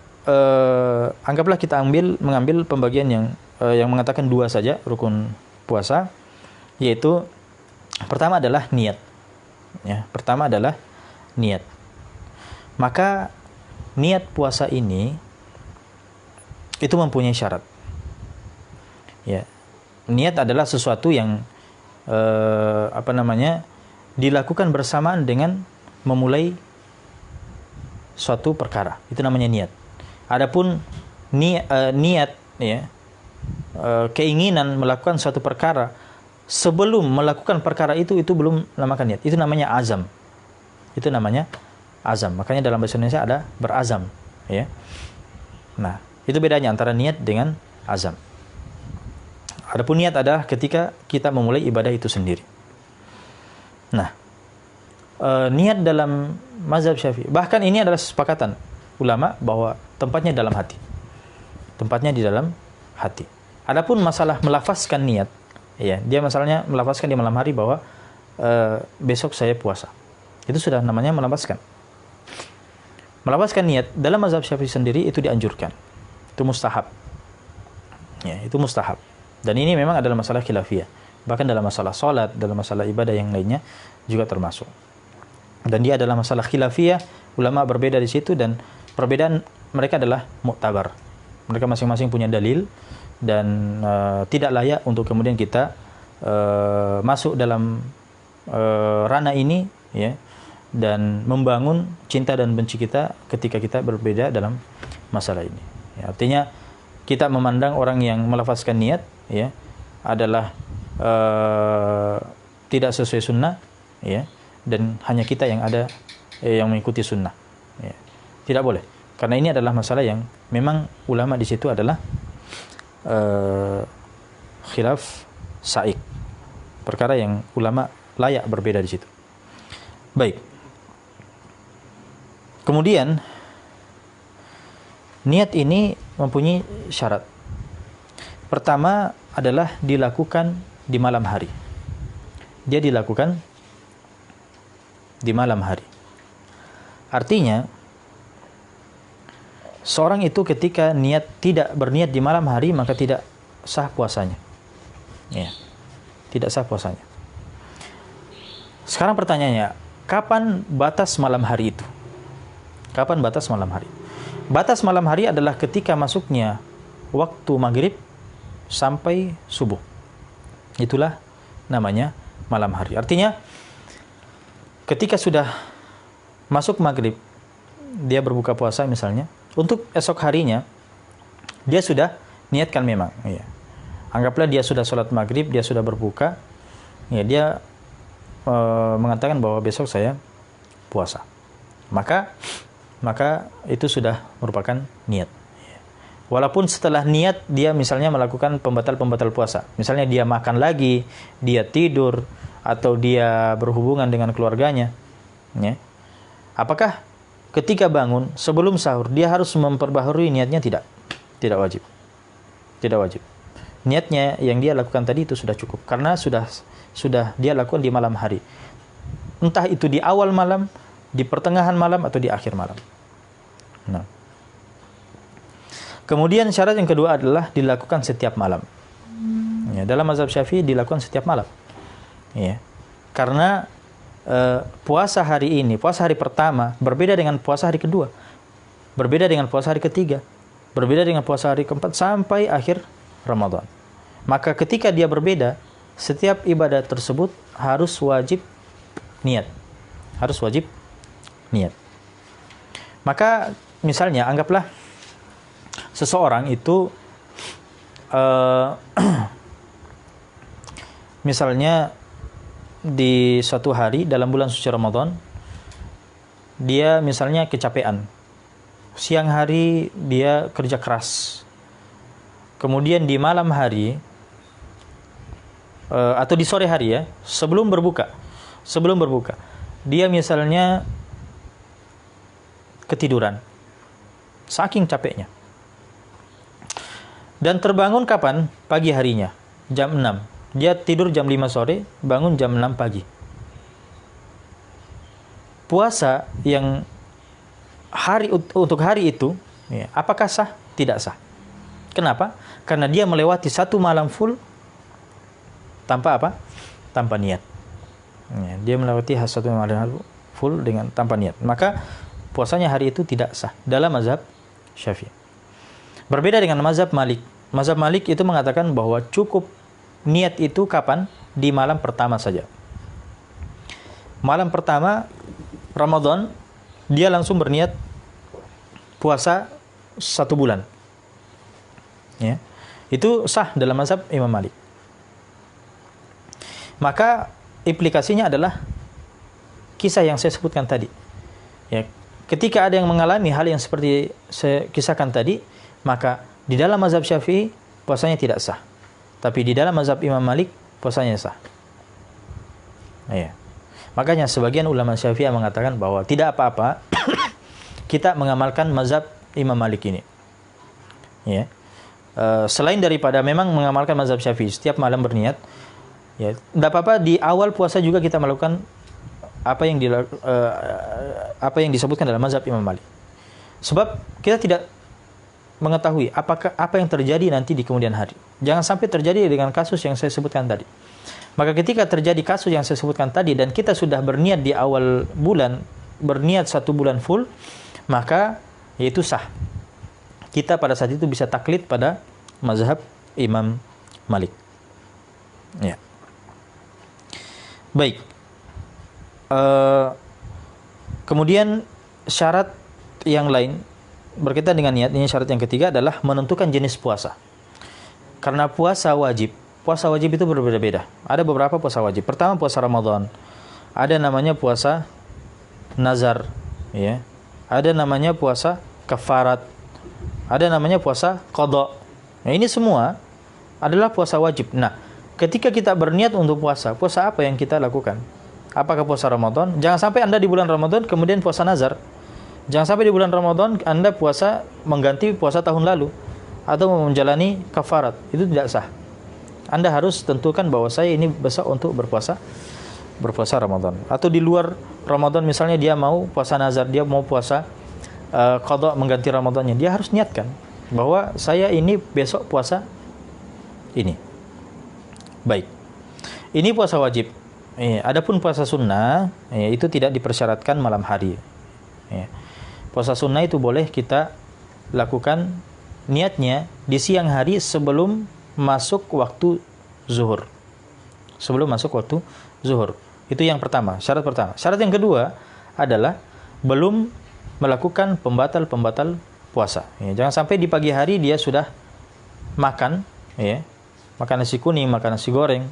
Speaker 1: anggaplah kita mengambil pembagian yang mengatakan 2 saja rukun puasa, yaitu pertama adalah niat. Ya, pertama adalah niat. Maka niat puasa ini itu mempunyai syarat. Ya, niat adalah sesuatu yang dilakukan bersamaan dengan memulai suatu perkara. Itu namanya niat. Adapun niat, ya, keinginan melakukan suatu perkara sebelum melakukan perkara itu belum namakan niat. Itu namanya azam. Itu namanya azam. Makanya dalam bahasa Indonesia ada berazam, ya. Nah, itu bedanya antara niat dengan azam. Adapun niat adalah ketika kita memulai ibadah itu sendiri. Nah, niat dalam mazhab Syafi'i, bahkan ini adalah kesepakatan ulama bahwa tempatnya dalam hati. Tempatnya di dalam hati. Adapun masalah melafazkan niat, ya, dia masalahnya melafazkan di malam hari bahwa besok saya puasa. Itu sudah namanya melafazkan. Melafazkan niat dalam mazhab Syafi'i sendiri itu dianjurkan. Itu mustahab. Ya, itu mustahab. Dan ini memang adalah masalah khilafiyah. Bahkan dalam masalah salat, dalam masalah ibadah yang lainnya juga termasuk. Dan dia adalah masalah khilafiyah, ulama berbeda di situ, dan perbedaan mereka adalah mu'tabar. Mereka masing-masing punya dalil, dan tidak layak untuk kemudian kita masuk dalam ranah ini, ya, dan membangun cinta dan benci kita ketika kita berbeda dalam masalah ini. Ya, artinya kita memandang orang yang melafazkan niat, ya, adalah tidak sesuai sunnah, ya, dan hanya kita yang ada yang mengikuti sunnah. Ya. Tidak boleh, karena ini adalah masalah yang memang ulama di situ adalah khilaf sa'ik, perkara yang ulama layak berbeda di situ. Baik. Kemudian niat ini mempunyai syarat. Pertama adalah dilakukan di malam hari. Dia dilakukan di malam hari. Artinya seorang itu ketika tidak berniat di malam hari, maka tidak sah puasanya. Ya, tidak sah puasanya. Sekarang pertanyaannya, kapan batas malam hari itu? Kapan batas malam hari? Batas malam hari adalah ketika masuknya waktu maghrib sampai subuh. Itulah namanya malam hari. Artinya, ketika sudah masuk maghrib, dia berbuka puasa misalnya, untuk esok harinya, dia sudah niatkan memang. Ya. Anggaplah dia sudah sholat maghrib, dia sudah berbuka, ya, dia mengatakan bahwa besok saya puasa. Maka itu sudah merupakan niat. Walaupun setelah niat dia misalnya melakukan pembatal-pembatal puasa. Misalnya dia makan lagi, dia tidur, atau dia berhubungan dengan keluarganya. Ya. Apakah ketika bangun sebelum sahur dia harus memperbaharui niatnya? Tidak. Tidak wajib. Tidak wajib. Niatnya yang dia lakukan tadi itu sudah cukup. Karena sudah dia lakukan di malam hari. Entah itu di awal malam, di pertengahan malam, atau di akhir malam. Nah. Kemudian syarat yang kedua adalah dilakukan setiap malam. Ya, dalam mazhab Syafi'i dilakukan setiap malam. Ya. Karena puasa hari ini, puasa hari pertama berbeda dengan puasa hari kedua. Berbeda dengan puasa hari ketiga. Berbeda dengan puasa hari keempat sampai akhir Ramadan. Maka ketika dia berbeda, setiap ibadah tersebut harus wajib niat. Harus wajib niat. Maka misalnya anggaplah seseorang itu misalnya di suatu hari dalam bulan suci Ramadan, dia misalnya kecapean. Siang hari dia kerja keras. Kemudian di malam hari atau di sore hari, ya, sebelum berbuka, dia misalnya ketiduran saking capeknya, dan terbangun kapan? Pagi harinya, jam 6. Dia tidur jam 5 sore, bangun jam 6 pagi. Puasa yang untuk hari itu, ya, apakah sah? Tidak sah. Kenapa? Karena dia melewati satu malam full tanpa apa? Tanpa niat. Ya, dia melewati satu malam full tanpa niat. Maka puasanya hari itu tidak sah dalam mazhab Syafi'i. Berbeda dengan mazhab Malik. Mazhab Malik itu mengatakan bahwa cukup niat itu kapan? Di malam pertama saja. Malam pertama Ramadan, dia langsung berniat puasa 1 bulan. Ya. Itu sah dalam mazhab Imam Malik. Maka implikasinya adalah kisah yang saya sebutkan tadi. Ya, ketika ada yang mengalami hal yang seperti saya kisahkan tadi, maka di dalam mazhab Syafi'i puasanya tidak sah. Tapi di dalam mazhab Imam Malik puasanya sah. Ya. Makanya sebagian ulama Syafi'i mengatakan bahwa tidak apa-apa kita mengamalkan mazhab Imam Malik ini. Ya. Selain daripada memang mengamalkan mazhab Syafi'i setiap malam berniat, ya, tidak apa-apa di awal puasa juga kita melakukan apa yang disebutkan dalam mazhab Imam Malik. Sebab kita tidak mengetahui apa yang terjadi nanti di kemudian hari. Jangan sampai terjadi dengan kasus yang saya sebutkan tadi. Maka ketika terjadi kasus yang saya sebutkan tadi dan kita sudah berniat di awal bulan, berniat 1 bulan full, maka yaitu sah. Kita pada saat itu bisa taklid pada mazhab Imam Malik. Ya. Baik. Kemudian syarat yang lain berkaitan dengan niat, ini syarat yang ketiga adalah menentukan jenis puasa. Karena puasa wajib itu berbeda-beda. Ada beberapa puasa wajib. Pertama puasa Ramadan. Ada namanya puasa nazar, ya. Ada namanya puasa kafarat. Ada namanya puasa qadha. Nah, ini semua adalah puasa wajib. Nah, ketika kita berniat untuk puasa apa yang kita lakukan? Apakah puasa Ramadan? Jangan sampai Anda di bulan Ramadan kemudian puasa nazar. Jangan sampai di bulan Ramadan Anda puasa mengganti puasa tahun lalu atau menjalani kafarat. Itu tidak sah. Anda harus tentukan bahwa saya ini besok untuk berpuasa Ramadan. Atau di luar Ramadan misalnya dia mau puasa nazar, dia mau puasa qada mengganti Ramadannya, dia harus niatkan bahwa saya ini besok puasa ini. Baik. Ini puasa wajib. Adapun puasa sunnah, itu tidak dipersyaratkan malam hari. Puasa sunnah itu boleh kita lakukan niatnya di siang hari sebelum masuk waktu zuhur. Sebelum masuk waktu zuhur. Itu yang pertama, syarat pertama. Syarat yang kedua adalah belum melakukan pembatal-pembatal puasa. Jangan sampai di pagi hari dia sudah makan, makan nasi kuning, makan nasi goreng.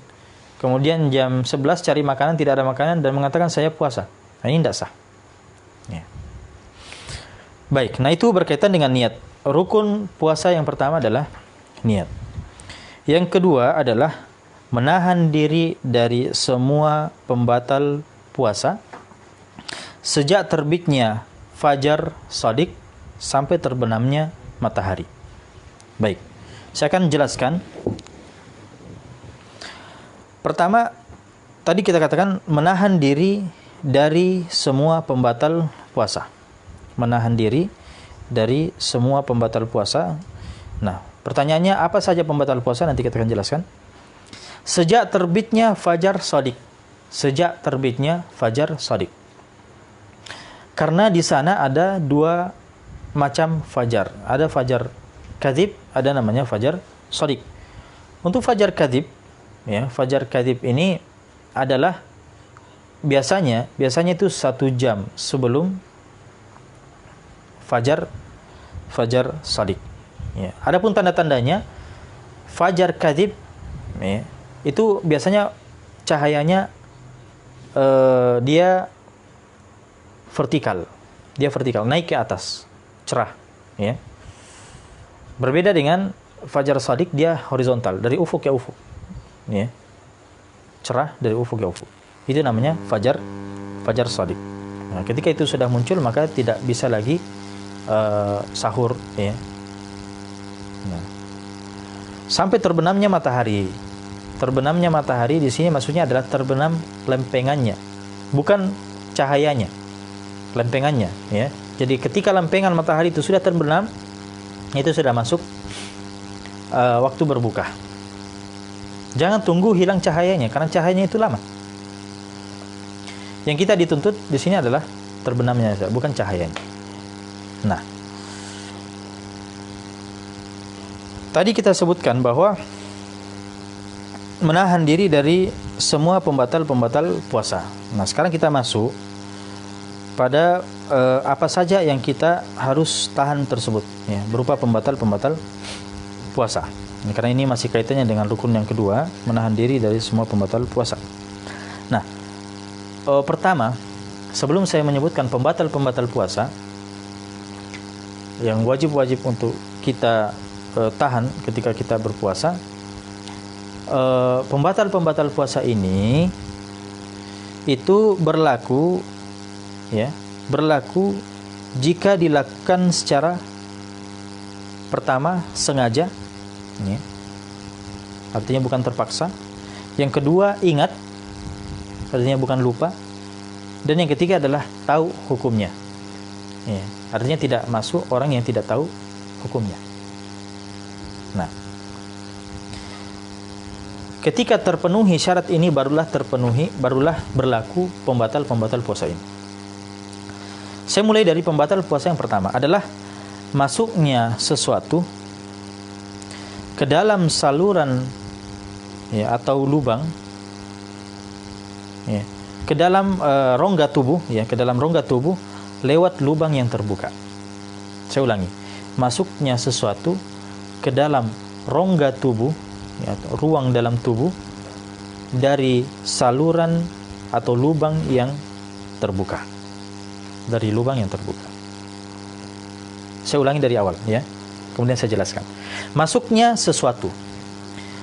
Speaker 1: Kemudian jam 11 cari makanan, tidak ada makanan dan mengatakan saya puasa. Nah, ini tidak sah. Baik, nah itu berkaitan dengan niat. Rukun puasa yang pertama adalah niat. Yang kedua adalah menahan diri dari semua pembatal puasa sejak terbitnya fajar shadiq sampai terbenamnya matahari. Baik, saya akan jelaskan. Pertama, tadi kita katakan menahan diri dari semua pembatal puasa. Menahan diri dari semua pembatal puasa. Nah, pertanyaannya apa saja pembatal puasa? Nanti kita akan jelaskan. Sejak terbitnya fajar shadiq. Sejak terbitnya fajar shadiq. Karena di sana ada dua macam fajar. Ada fajar kadzib, ada namanya fajar shadiq. Untuk fajar kadzib, fajar kadzib ini adalah biasanya itu 1 jam sebelum fajar shadiq. Adapun tanda-tandanya fajar kadzib itu biasanya cahayanya dia vertikal, naik ke atas, cerah. Berbeda dengan fajar shadiq, dia horizontal, dari ufuk ke ufuk. Cerah dari ufuk ke ufuk. Itu namanya fajar shadiq. Nah, ketika itu sudah muncul maka tidak bisa lagi sahur. Nah, sampai terbenamnya matahari. Terbenamnya matahari di sini maksudnya adalah terbenam lempengannya, bukan cahayanya, lempengannya. Jadi ketika lempengan matahari itu sudah terbenam, itu sudah masuk waktu berbuka. Jangan tunggu hilang cahayanya, karena cahayanya itu lama. Yang kita dituntut di sini adalah terbenamnya, bukan cahayanya. Nah, tadi kita sebutkan bahwa menahan diri dari semua pembatal-pembatal puasa. Nah, sekarang kita masuk pada apa saja yang kita harus tahan tersebut, berupa pembatal-pembatal puasa. Karena ini masih kaitannya dengan rukun yang kedua, menahan diri dari semua pembatal puasa. Nah, pertama, sebelum saya menyebutkan pembatal-pembatal puasa yang wajib-wajib untuk kita tahan ketika kita berpuasa, pembatal-pembatal puasa ini itu berlaku jika dilakukan secara pertama sengaja, artinya bukan terpaksa. Yang kedua ingat, artinya bukan lupa. Dan yang ketiga adalah tahu hukumnya, artinya tidak masuk orang yang tidak tahu hukumnya. Nah, ketika terpenuhi syarat ini barulah berlaku pembatal-pembatal puasa ini. Saya mulai dari pembatal puasa yang pertama adalah masuknya sesuatu ke dalam saluran atau lubang, ke dalam rongga tubuh, ke dalam rongga tubuh lewat lubang yang terbuka. Saya ulangi, masuknya sesuatu ke dalam rongga tubuh, ruang dalam tubuh dari saluran atau lubang yang terbuka. Dari lubang yang terbuka. Saya ulangi dari awal, kemudian saya jelaskan. Masuknya sesuatu.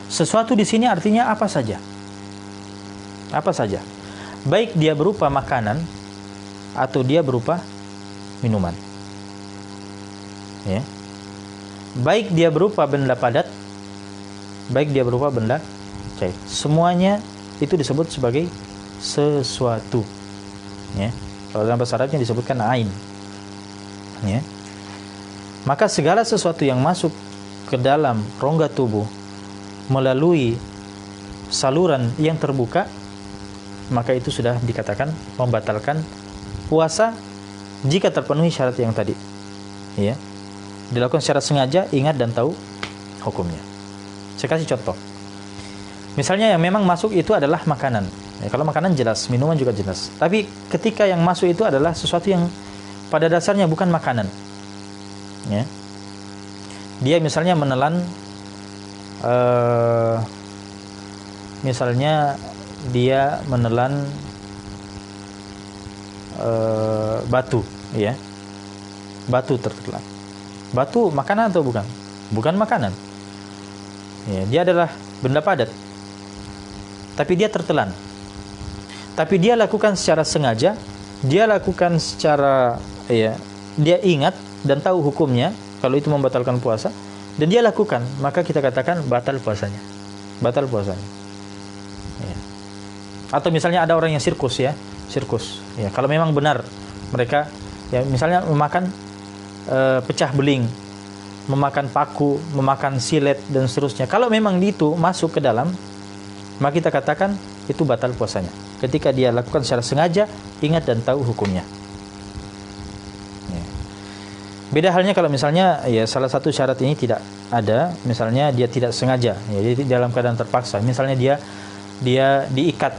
Speaker 1: Sesuatu di sini artinya apa saja. Apa saja. Baik dia berupa makanan atau dia berupa minuman. Baik dia berupa benda padat, baik dia berupa benda cair. Semuanya itu disebut sebagai sesuatu. Kalau dalam bahasa Arabnya disebutkan ain. ya, maka segala sesuatu yang masuk ke dalam rongga tubuh melalui saluran yang terbuka, maka itu sudah dikatakan membatalkan puasa jika terpenuhi syarat yang tadi, ya, dilakukan secara sengaja, ingat dan tahu hukumnya. Saya kasih contoh. Misalnya yang memang masuk itu adalah makanan. Ya, kalau makanan jelas, minuman juga jelas. Tapi ketika yang masuk itu adalah sesuatu yang pada dasarnya bukan makanan, ya. Dia misalnya menelan, misalnya dia menelan batu, ya, batu tertelan. Batu makanan atau bukan? Bukan makanan. Ya, dia adalah benda padat. Tapi dia tertelan. Tapi dia lakukan secara sengaja, dia lakukan secara, ya, dia ingat dan tahu hukumnya kalau itu membatalkan puasa, dan dia lakukan, maka kita katakan batal puasanya. Batal puasanya. Ya. Atau misalnya ada orang yang sirkus, ya, sirkus. Ya, kalau memang benar mereka, ya, misalnya memakan pecah beling, memakan paku, memakan silet dan seterusnya. Kalau memang itu masuk ke dalam, maka kita katakan itu batal puasanya. Ketika dia lakukan secara sengaja, ingat dan tahu hukumnya. Ya. Beda halnya kalau misalnya, ya, salah satu syarat ini tidak ada, misalnya dia tidak sengaja, ya, jadi dalam keadaan terpaksa. Misalnya dia diikat,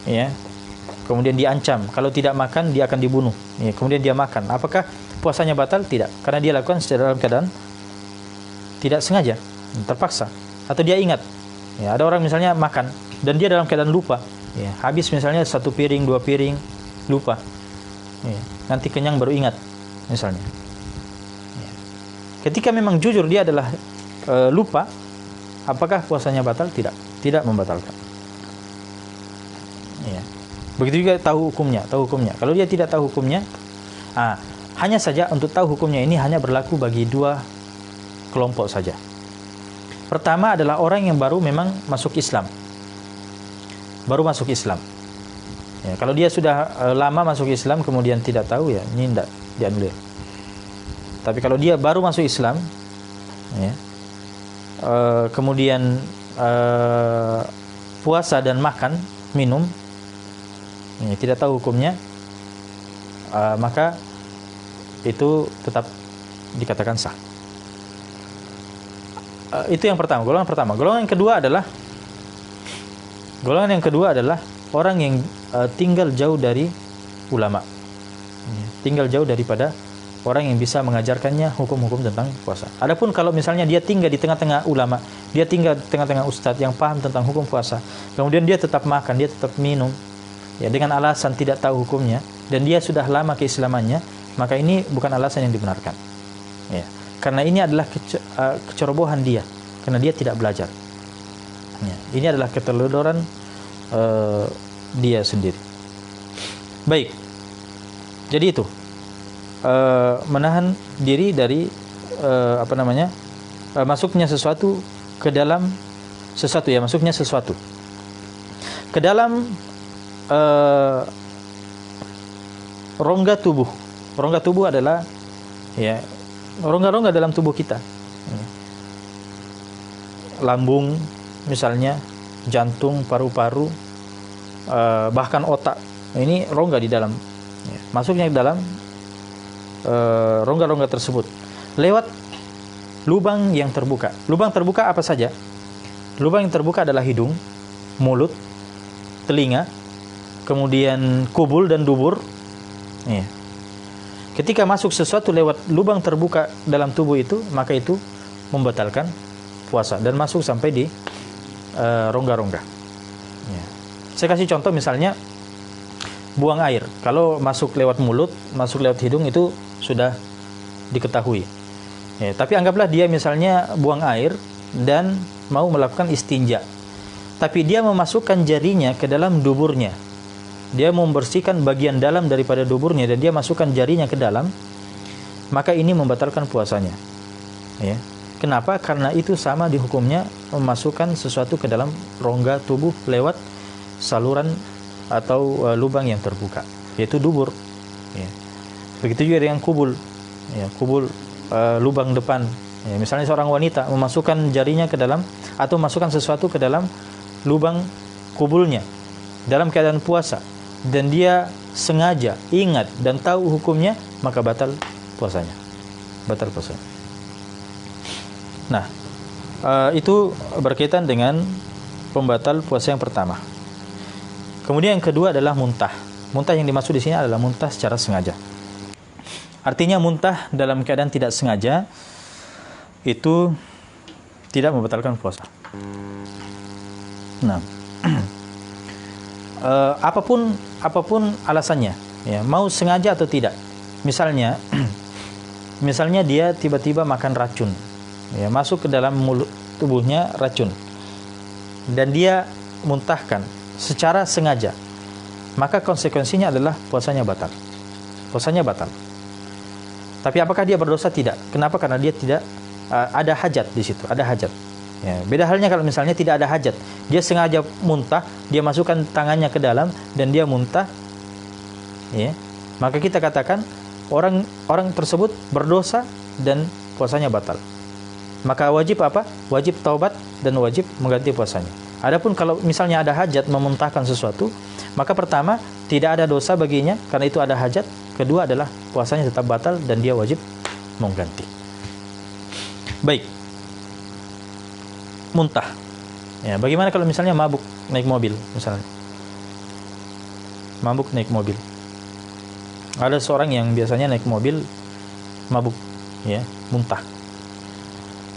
Speaker 1: ya, kemudian diancam kalau tidak makan dia akan dibunuh, ya, kemudian dia makan. Apakah puasanya batal? Tidak, karena dia lakukan dalam keadaan tidak sengaja, terpaksa, atau dia ingat. Ya, ada orang misalnya makan dan dia dalam keadaan lupa, ya, habis misalnya 1 piring, 2 piring, lupa, ya, nanti kenyang baru ingat misalnya. Ya. Ketika memang jujur dia adalah lupa, apakah puasanya batal? Tidak, tidak membatalkan. Ya. Begitu juga tahu hukumnya, tahu hukumnya. Kalau dia tidak tahu hukumnya, hanya saja untuk tahu hukumnya ini hanya berlaku bagi 2 kelompok saja. Pertama adalah orang yang baru memang masuk Islam, baru masuk Islam. Ya, kalau dia sudah lama masuk Islam kemudian tidak tahu, ya, ini tidak dianulir. Tapi kalau dia baru masuk Islam, ya, kemudian puasa dan makan, minum, ya, tidak tahu hukumnya, maka itu tetap dikatakan sah. Itu yang pertama, golongan pertama. Golongan yang kedua adalah orang yang tinggal jauh dari ulama, tinggal jauh daripada orang yang bisa mengajarkannya hukum-hukum tentang puasa. Adapun kalau misalnya dia tinggal di tengah-tengah ulama, dia tinggal di tengah-tengah ustadz yang paham tentang hukum puasa, kemudian dia tetap makan, dia tetap minum, ya, dengan alasan tidak tahu hukumnya, dan dia sudah lama keislamannya, maka ini bukan alasan yang dibenarkan, ya. Karena ini adalah kecerobohan dia, karena dia tidak belajar. Ya, ini adalah keteledoran dia sendiri. Baik, jadi itu menahan diri dari masuknya sesuatu ke dalam sesuatu, ya, masuknya sesuatu ke dalam rongga tubuh. Rongga tubuh adalah, ya, rongga-rongga dalam tubuh kita. Lambung misalnya, jantung, paru-paru, bahkan otak. Ini rongga di dalam, ya, masuknya ke dalam rongga-rongga tersebut lewat lubang yang terbuka. Lubang terbuka apa saja? Lubang yang terbuka adalah hidung, mulut, telinga, kemudian kubul dan dubur, ya. Ketika masuk sesuatu lewat lubang terbuka dalam tubuh itu, maka itu membatalkan puasa dan masuk sampai di rongga-rongga. Ya. Saya kasih contoh misalnya buang air. Kalau masuk lewat mulut, masuk lewat hidung itu sudah diketahui. Ya, tapi anggaplah dia misalnya buang air dan mau melakukan istinja, tapi dia memasukkan jarinya ke dalam duburnya. Dia membersihkan bagian dalam daripada duburnya dan dia masukkan jarinya ke dalam, maka ini membatalkan puasanya. Ya. Kenapa? Karena itu sama di hukumnya memasukkan sesuatu ke dalam rongga tubuh lewat saluran atau lubang yang terbuka, yaitu dubur. Ya. Begitu juga dengan kubul. ya, kubul lubang depan. Ya, misalnya seorang wanita memasukkan jarinya ke dalam atau memasukkan sesuatu ke dalam lubang kubulnya dalam keadaan puasa dan dia sengaja ingat dan tahu hukumnya, maka batal puasanya. Batal puasanya. Nah, itu berkaitan dengan pembatal puasa yang pertama. Kemudian yang kedua adalah muntah. Muntah yang dimaksud di sini adalah muntah secara sengaja. Artinya muntah dalam keadaan tidak sengaja itu tidak membatalkan puasa. Nah, apapun alasannya, ya, mau sengaja atau tidak. Misalnya dia tiba-tiba makan racun, ya, masuk ke dalam mulut tubuhnya racun, dan dia muntahkan secara sengaja, maka konsekuensinya adalah puasanya batal. Puasanya batal. Tapi apakah dia berdosa? Tidak. Kenapa? Karena dia tidak ada hajat di situ, ada hajat. Ya, beda halnya kalau misalnya tidak ada hajat, dia sengaja muntah, dia masukkan tangannya ke dalam dan dia muntah, ya, maka kita katakan orang tersebut berdosa dan puasanya batal. Maka wajib apa? Wajib taubat dan wajib mengganti puasanya. Adapun kalau misalnya ada hajat memuntahkan sesuatu, maka pertama tidak ada dosa baginya karena itu ada hajat. Kedua adalah puasanya tetap batal dan dia wajib mengganti. Baik, muntah. Ya, bagaimana kalau misalnya mabuk naik mobil, misalnya mabuk naik mobil. Ada seorang yang biasanya naik mobil mabuk, ya, muntah.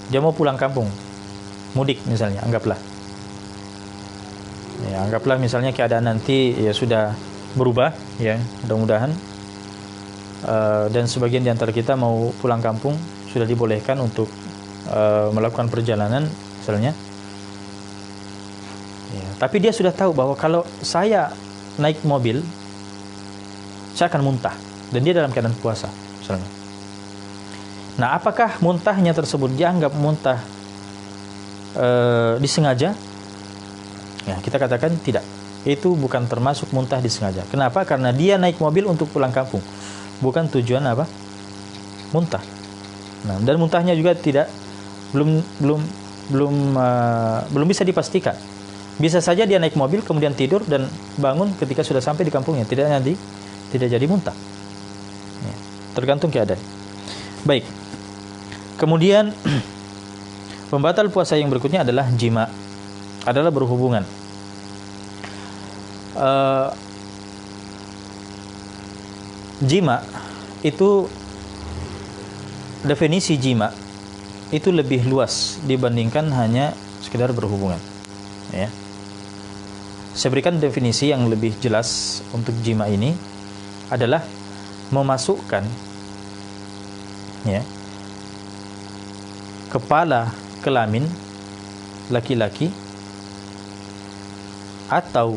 Speaker 1: Dia mau pulang kampung, mudik misalnya, anggaplah. Ya, anggaplah misalnya keadaan nanti ya sudah berubah, ya, mudah-mudahan. Dan sebagian di antara kita mau pulang kampung, sudah dibolehkan untuk melakukan perjalanan misalnya, ya, tapi dia sudah tahu bahwa kalau saya naik mobil saya akan muntah dan dia dalam keadaan puasa misalnya. Nah, apakah muntahnya tersebut dianggap muntah disengaja? Ya, kita katakan tidak, itu bukan termasuk muntah disengaja. Kenapa? Karena dia naik mobil untuk pulang kampung, bukan tujuan apa? Muntah. Nah, dan muntahnya juga belum bisa dipastikan. Bisa saja dia naik mobil kemudian tidur dan bangun ketika sudah sampai di kampungnya, tidak jadi muntah. Ya, tergantung keadaan. Baik. Kemudian pembatal puasa yang berikutnya adalah jima, adalah berhubungan. Jima itu, definisi jima itu lebih luas dibandingkan hanya sekedar berhubungan, ya. Saya berikan definisi yang lebih jelas untuk jima ini adalah memasukkan, ya, kepala kelamin laki-laki atau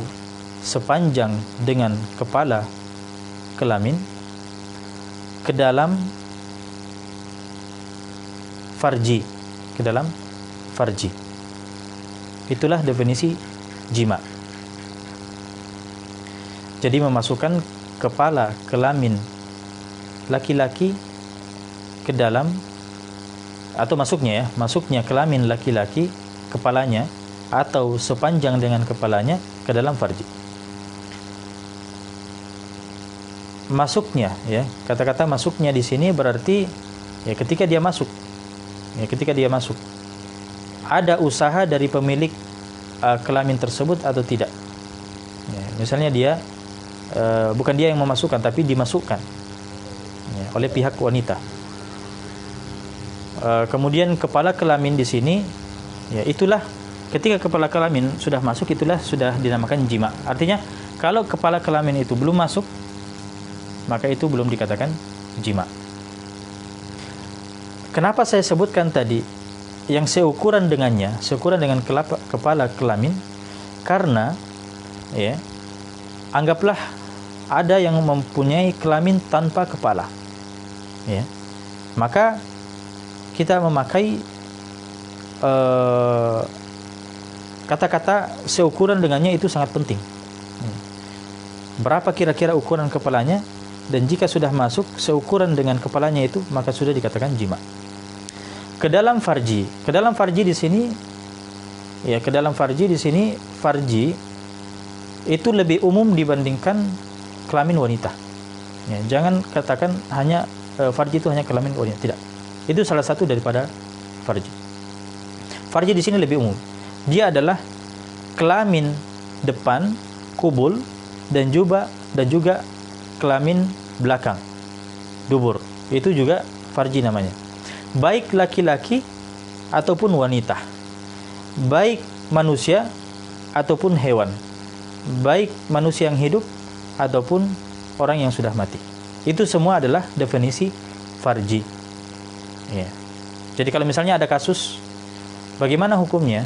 Speaker 1: sepanjang dengan kepala kelamin ke dalam farji, ke dalam farji. Itulah definisi jima. Jadi memasukkan kepala kelamin laki-laki ke dalam, atau masuknya kelamin laki-laki, kepalanya atau sepanjang dengan kepalanya ke dalam farji. Masuknya, ya, kata-kata masuknya di sini berarti ya ketika dia masuk, ada usaha dari pemilik kelamin tersebut atau tidak. Ya, misalnya dia bukan dia yang memasukkan, tapi dimasukkan, ya, oleh pihak wanita. Kemudian kepala kelamin di sini, ya, itulah ketika kepala kelamin sudah masuk, itulah sudah dinamakan jima. Artinya kalau kepala kelamin itu belum masuk, maka itu belum dikatakan jima. Kenapa saya sebutkan tadi yang seukuran dengan kepala kelamin? Karena, ya, anggaplah ada yang mempunyai kelamin tanpa kepala, ya, maka kita memakai kata-kata seukuran dengannya itu sangat penting. Berapa kira-kira ukuran kepalanya? dan jika sudah masuk seukuran dengan kepalanya itu, maka sudah dikatakan jima. Ke dalam farji di sini, ya, ke dalam farji di sini, farji itu lebih umum dibandingkan kelamin wanita. Ya, jangan katakan hanya farji itu hanya kelamin wanita, tidak. Itu salah satu daripada farji. Farji di sini lebih umum. Dia adalah kelamin depan, kubul, dan juga kelamin belakang, dubur. Itu juga farji namanya. Baik laki-laki ataupun wanita, baik manusia ataupun hewan, baik manusia yang hidup ataupun orang yang sudah mati. Itu semua adalah definisi farji. Ya. Jadi kalau misalnya ada kasus, bagaimana hukumnya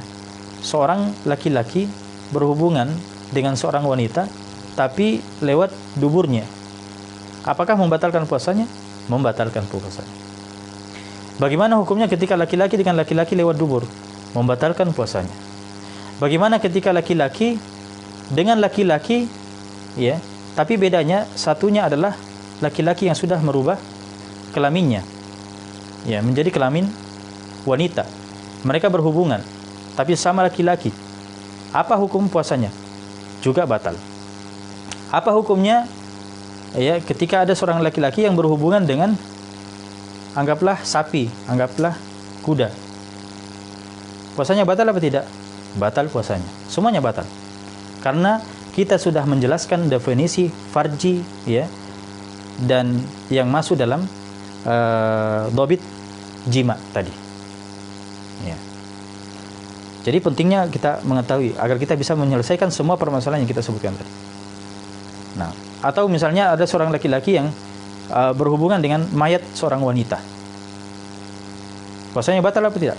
Speaker 1: seorang laki-laki berhubungan dengan seorang wanita tapi lewat duburnya, apakah membatalkan puasanya? Membatalkan puasanya. Bagaimana hukumnya ketika laki-laki dengan laki-laki lewat dubur? Membatalkan puasanya. Bagaimana ketika laki-laki dengan laki-laki, ya, tapi bedanya satunya adalah laki-laki yang sudah merubah kelaminnya, ya, menjadi kelamin wanita. Mereka berhubungan tapi sama laki-laki. Apa hukum puasanya? Juga batal. Apa hukumnya, ya, ketika ada seorang laki-laki yang berhubungan dengan, anggaplah sapi, anggaplah kuda? Puasanya batal apa tidak? Batal puasanya. Semuanya batal. Karena kita sudah menjelaskan definisi farji, ya, dan yang masuk dalam dhabit jima tadi. Ya. Jadi pentingnya kita mengetahui agar kita bisa menyelesaikan semua permasalahan yang kita sebutkan tadi. Nah, atau misalnya ada seorang laki-laki yang berhubungan dengan mayat seorang wanita. Puasanya batal apa tidak?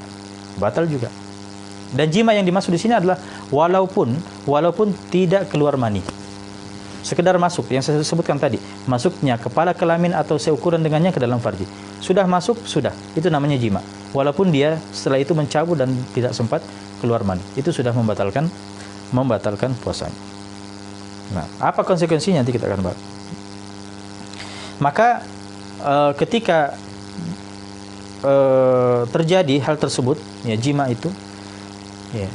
Speaker 1: Batal juga. Dan jima yang dimaksud di sini adalah walaupun tidak keluar mani. Sekedar masuk, yang saya sebutkan tadi, masuknya kepala kelamin atau seukuran dengannya ke dalam farji. Sudah masuk, sudah. Itu namanya jima. Walaupun dia setelah itu mencabut dan tidak sempat keluar mani. Itu sudah membatalkan puasanya. Nah, apa konsekuensinya nanti kita akan bahas. Maka ketika terjadi hal tersebut, ya, jima itu, ya,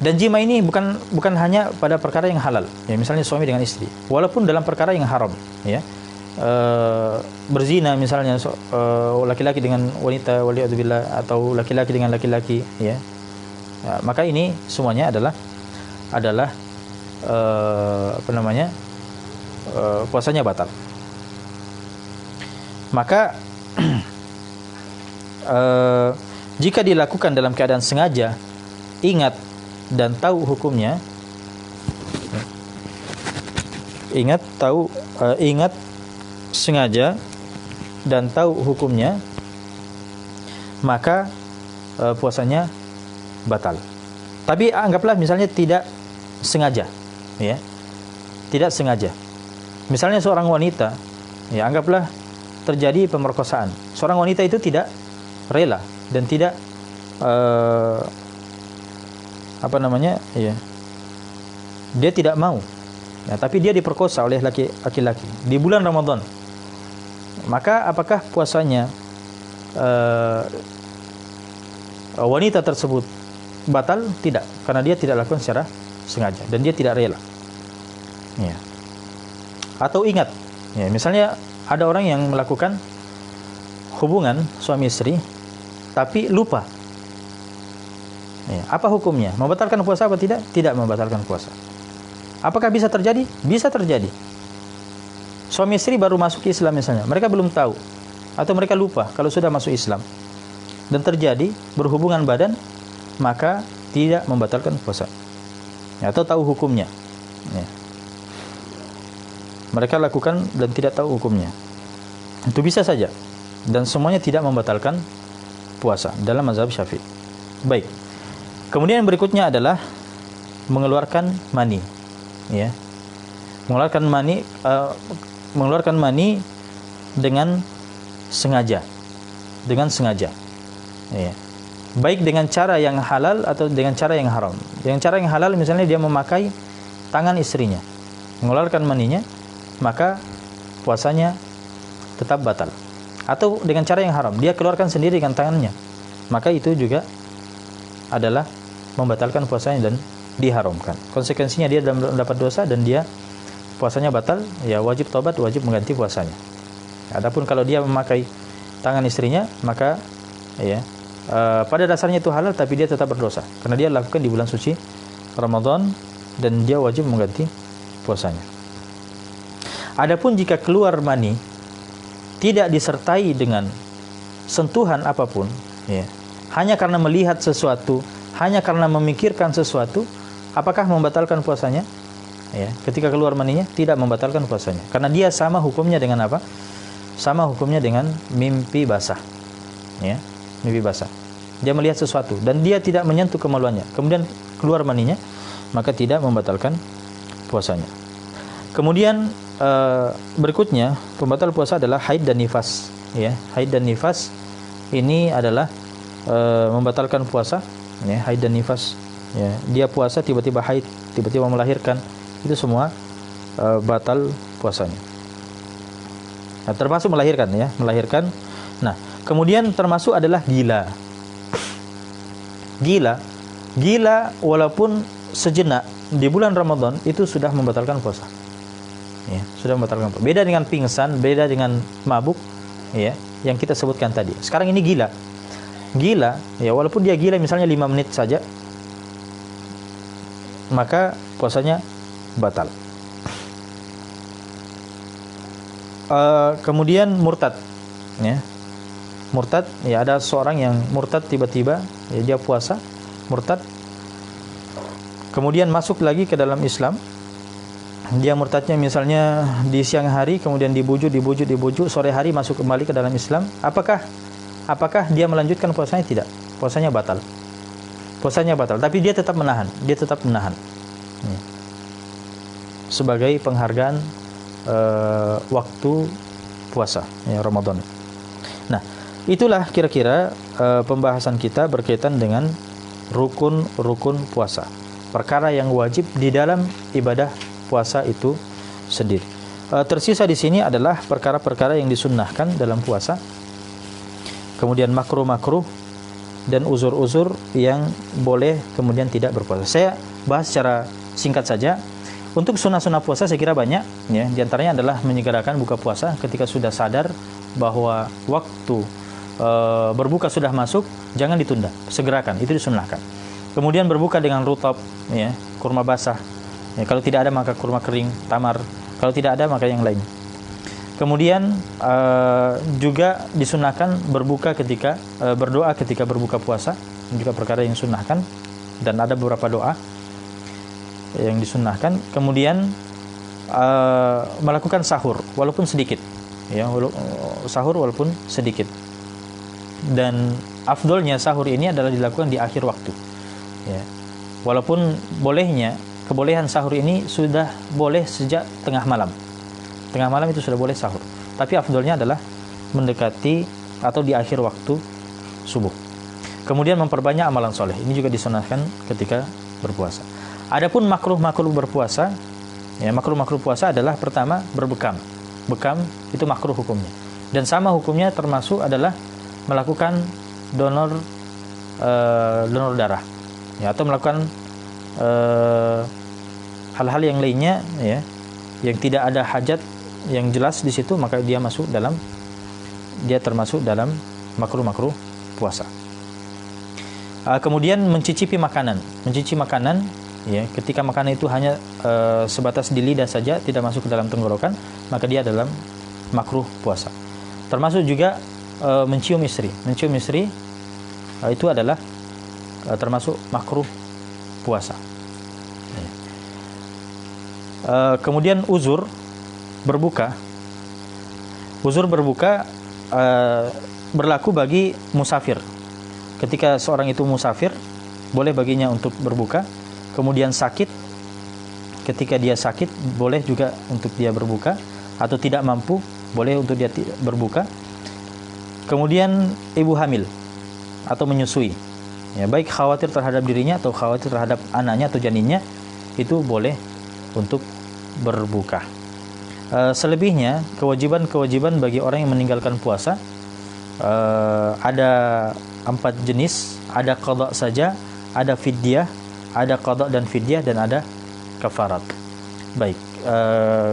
Speaker 1: dan jima ini bukan hanya pada perkara yang halal, ya, misalnya suami dengan istri, walaupun dalam perkara yang haram, ya, berzina misalnya, laki-laki dengan wanita, waliyadzubillah, atau laki-laki dengan laki-laki, ya, maka ini semuanya adalah puasanya batal. Maka jika dilakukan dalam keadaan sengaja, ingat dan tahu hukumnya, ingat sengaja dan tahu hukumnya, maka puasanya batal. Tapi anggaplah misalnya tidak sengaja, ya, tidak sengaja. Misalnya seorang wanita, ya, anggaplah terjadi pemerkosaan. Seorang wanita itu tidak rela dan tidak dia tidak mau, ya, tapi dia diperkosa oleh laki-laki di bulan Ramadan. Maka apakah puasanya wanita tersebut batal? Tidak, karena dia tidak lakukan secara sengaja dan dia tidak rela, ya. Atau ingat, ya, misalnya ada orang yang melakukan hubungan suami istri tapi lupa, ya, apa hukumnya? Membatalkan puasa apa tidak? Tidak membatalkan puasa. Apakah bisa terjadi? Bisa terjadi. Suami istri baru masuk Islam misalnya, mereka belum tahu atau mereka lupa kalau sudah masuk Islam dan terjadi berhubungan badan, maka tidak membatalkan puasa, ya, atau tahu hukumnya, ya. Mereka lakukan dan tidak tahu hukumnya, itu bisa saja, dan semuanya tidak membatalkan puasa dalam mazhab Syafi'i. Baik. Kemudian yang berikutnya adalah mengeluarkan mani, ya. Mengeluarkan mani dengan sengaja, ya. Baik dengan cara yang halal atau dengan cara yang haram. Dengan cara yang halal misalnya dia memakai tangan istrinya, mengeluarkan maninya, maka puasanya tetap batal. Atau dengan cara yang haram, dia keluarkan sendiri dengan tangannya, maka itu juga adalah membatalkan puasanya dan diharamkan. Konsekuensinya dia dapat dosa dan dia puasanya batal, ya wajib tobat, wajib mengganti puasanya. Adapun kalau dia memakai tangan istrinya, maka ya pada dasarnya itu halal, tapi dia tetap berdosa karena dia lakukan di bulan suci Ramadan dan dia wajib mengganti puasanya. Adapun jika keluar mani tidak disertai dengan sentuhan apapun, ya, hanya karena melihat sesuatu, hanya karena memikirkan sesuatu, apakah membatalkan puasanya? Ya, ketika keluar maninya tidak membatalkan puasanya, karena dia sama hukumnya dengan apa? Sama hukumnya dengan mimpi basah. Ya, mimpi basah. Dia melihat sesuatu dan dia tidak menyentuh kemaluannya, kemudian keluar maninya, maka tidak membatalkan puasanya. Kemudian berikutnya pembatal puasa adalah haid dan nifas. Ya, haid dan nifas ini adalah membatalkan puasa. Ya, haid dan nifas. Ya, dia puasa tiba-tiba haid, tiba-tiba melahirkan, itu semua batal puasanya. Nah, termasuk melahirkan, ya, melahirkan. Nah, kemudian termasuk adalah gila. Gila walaupun sejenak di bulan Ramadan itu sudah membatalkan puasa. Ya, sudah membatalkan puasa. Beda dengan pingsan, beda dengan mabuk, ya, yang kita sebutkan tadi. Sekarang ini gila. Gila, ya, walaupun dia gila misalnya 5 menit saja, maka puasanya batal. Kemudian murtad, ya. Murtad, ya, ada seorang yang murtad tiba-tiba, ya, dia puasa, murtad, kemudian masuk lagi ke dalam Islam. Dia murtadnya misalnya di siang hari, kemudian dibujuk, sore hari masuk kembali ke dalam Islam. Apakah dia melanjutkan puasanya? Tidak. Puasanya batal. Puasanya batal, tapi dia tetap menahan. Ya. Sebagai penghargaan waktu puasa, ya, Ramadan. Nah, itulah kira-kira pembahasan kita berkaitan dengan rukun-rukun puasa. Perkara yang wajib di dalam ibadah puasa itu sendiri. Tersisa di sini adalah perkara-perkara yang disunnahkan dalam puasa. Kemudian makruh-makruh dan uzur-uzur yang boleh kemudian tidak berpuasa. Saya bahas secara singkat saja. Untuk sunnah-sunnah puasa saya kira banyak, ya. Di antaranya adalah menyegerakan buka puasa ketika sudah sadar bahwa waktu berbuka sudah masuk, jangan ditunda, segerakan, itu disunnahkan. Kemudian berbuka dengan rutab, ya, kurma basah. Ya, kalau tidak ada maka kurma kering, tamar. Kalau tidak ada maka yang lain. Kemudian juga disunnahkan berbuka ketika berdoa ketika berbuka puasa, juga perkara yang disunnahkan, dan ada beberapa doa yang disunnahkan. Kemudian melakukan sahur walaupun sedikit, ya, sahur walaupun sedikit. Dan afdolnya sahur ini adalah dilakukan di akhir waktu, ya. Walaupun kebolehan sahur ini sudah boleh sejak tengah malam. Tengah malam itu sudah boleh sahur. Tapi afdolnya adalah mendekati atau di akhir waktu subuh. Kemudian memperbanyak amalan soleh. Ini juga disunahkan ketika berpuasa. Adapun makruh-makruh berpuasa, ya, makruh-makruh puasa adalah pertama berbekam. Bekam itu makruh hukumnya. Dan sama hukumnya termasuk adalah melakukan donor darah, ya, atau melakukan hal-hal yang lainnya, ya, yang tidak ada hajat yang jelas di situ, maka dia termasuk dalam makruh-makruh puasa. Kemudian mencicipi makanan, ya, ketika makanan itu hanya sebatas di lidah saja, tidak masuk ke dalam tenggorokan, maka dia dalam makruh puasa. Termasuk juga mencium istri itu adalah termasuk makruh puasa. Kemudian uzur berbuka berlaku bagi musafir. Ketika seorang itu musafir, boleh baginya untuk berbuka. Kemudian sakit, ketika dia sakit, boleh juga untuk dia berbuka. Atau tidak mampu, boleh untuk dia berbuka. Kemudian ibu hamil atau menyusui, ya, baik khawatir terhadap dirinya atau khawatir terhadap anaknya atau janinnya, itu boleh untuk berbuka. Selebihnya kewajiban-kewajiban bagi orang yang meninggalkan puasa ada 4 jenis. Ada qada saja, ada fidyah, ada qada dan fidyah, dan ada kafarat. Baik,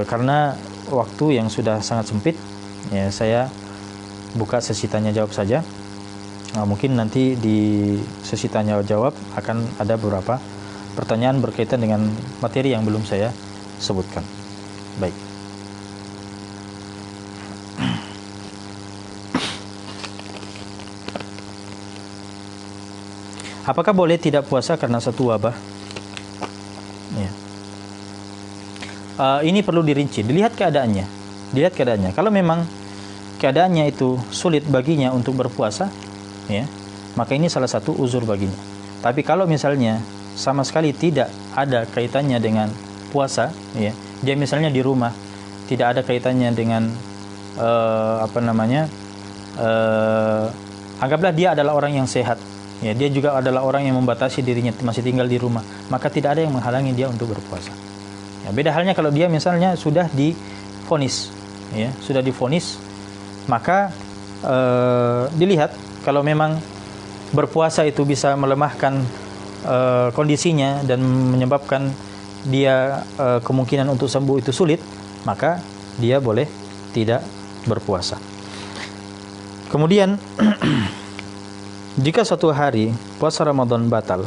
Speaker 1: karena waktu yang sudah sangat sempit, ya saya buka sesi tanya jawab saja. Mungkin nanti di sesi tanya jawab akan ada beberapa pertanyaan berkaitan dengan materi yang belum saya sebutkan. Baik. Apakah boleh tidak puasa karena satu wabah? Ya. Ini perlu dirinci, dilihat keadaannya. Kalau memang keadaannya itu sulit baginya untuk berpuasa, ya, maka ini salah satu uzur baginya. Tapi kalau misalnya sama sekali tidak ada kaitannya dengan puasa, ya, dia misalnya di rumah, tidak ada kaitannya dengan anggaplah dia adalah orang yang sehat, ya, dia juga adalah orang yang membatasi dirinya, masih tinggal di rumah, maka tidak ada yang menghalangi dia untuk berpuasa. Ya, beda halnya kalau dia misalnya sudah divonis, ya, maka dilihat kalau memang berpuasa itu bisa melemahkan kondisinya dan menyebabkan dia kemungkinan untuk sembuh itu sulit, maka dia boleh tidak berpuasa. Kemudian jika suatu hari puasa Ramadan batal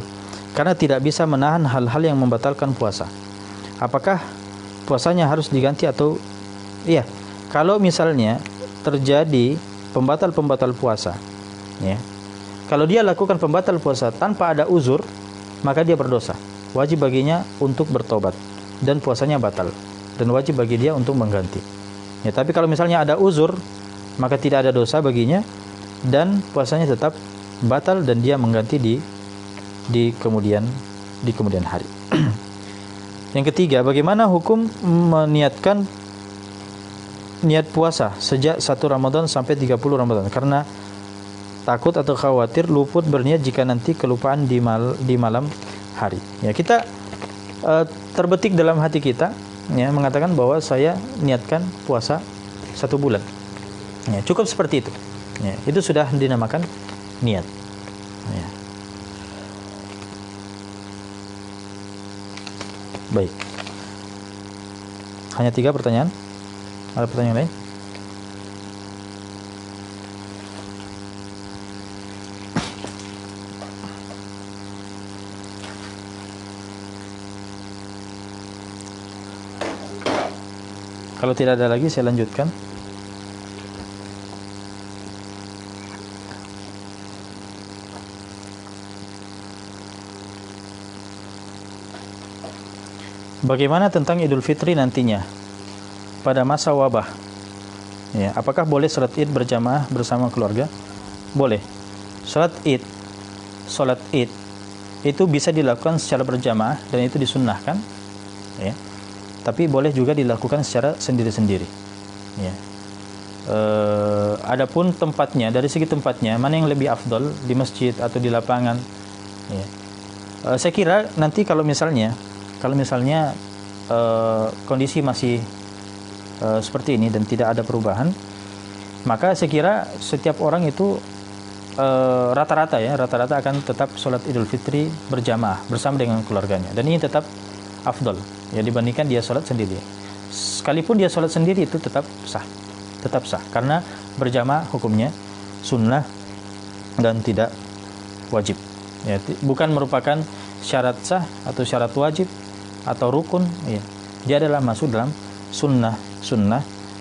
Speaker 1: karena tidak bisa menahan hal-hal yang membatalkan puasa, apakah puasanya harus diganti atau iya? Kalau misalnya terjadi pembatal puasa, ya, kalau dia lakukan pembatal puasa tanpa ada uzur, maka dia berdosa. Wajib baginya untuk bertobat dan puasanya batal, dan wajib bagi dia untuk mengganti. Ya, tapi kalau misalnya ada uzur, maka tidak ada dosa baginya dan puasanya tetap batal dan dia mengganti di kemudian hari. Yang ketiga, bagaimana hukum meniatkan niat puasa sejak 1 Ramadan sampai 30 Ramadan karena takut atau khawatir luput berniat jika nanti kelupaan di malam hari. Ya, kita terbetik dalam hati kita, ya, mengatakan bahwa saya niatkan puasa 1 bulan. Ya, cukup seperti itu. Ya, itu sudah dinamakan niat. Ya. Baik. Hanya 3 pertanyaan. Ada pertanyaan lain? Kalau tidak ada lagi, saya lanjutkan. Bagaimana tentang Idul Fitri nantinya pada masa wabah? Ya, apakah boleh salat Id berjamaah bersama keluarga? Boleh. Salat Id itu bisa dilakukan secara berjamaah dan itu disunnahkan, ya. Tapi boleh juga dilakukan secara sendiri-sendiri. Ya. Adapun tempatnya, dari segi tempatnya, mana yang lebih afdol, di masjid atau di lapangan? Ya. Saya kira nanti kalau misalnya kondisi masih seperti ini dan tidak ada perubahan, maka saya kira setiap orang itu rata-rata akan tetap sholat Idul Fitri berjamaah bersama dengan keluarganya, dan ini tetap afdol, ya, dibandingkan dia sholat sendiri. Sekalipun dia sholat sendiri itu tetap sah karena berjamaah hukumnya sunnah dan tidak wajib, ya, bukan merupakan syarat sah atau syarat wajib atau rukun, ya. Dia adalah masuk dalam sunnah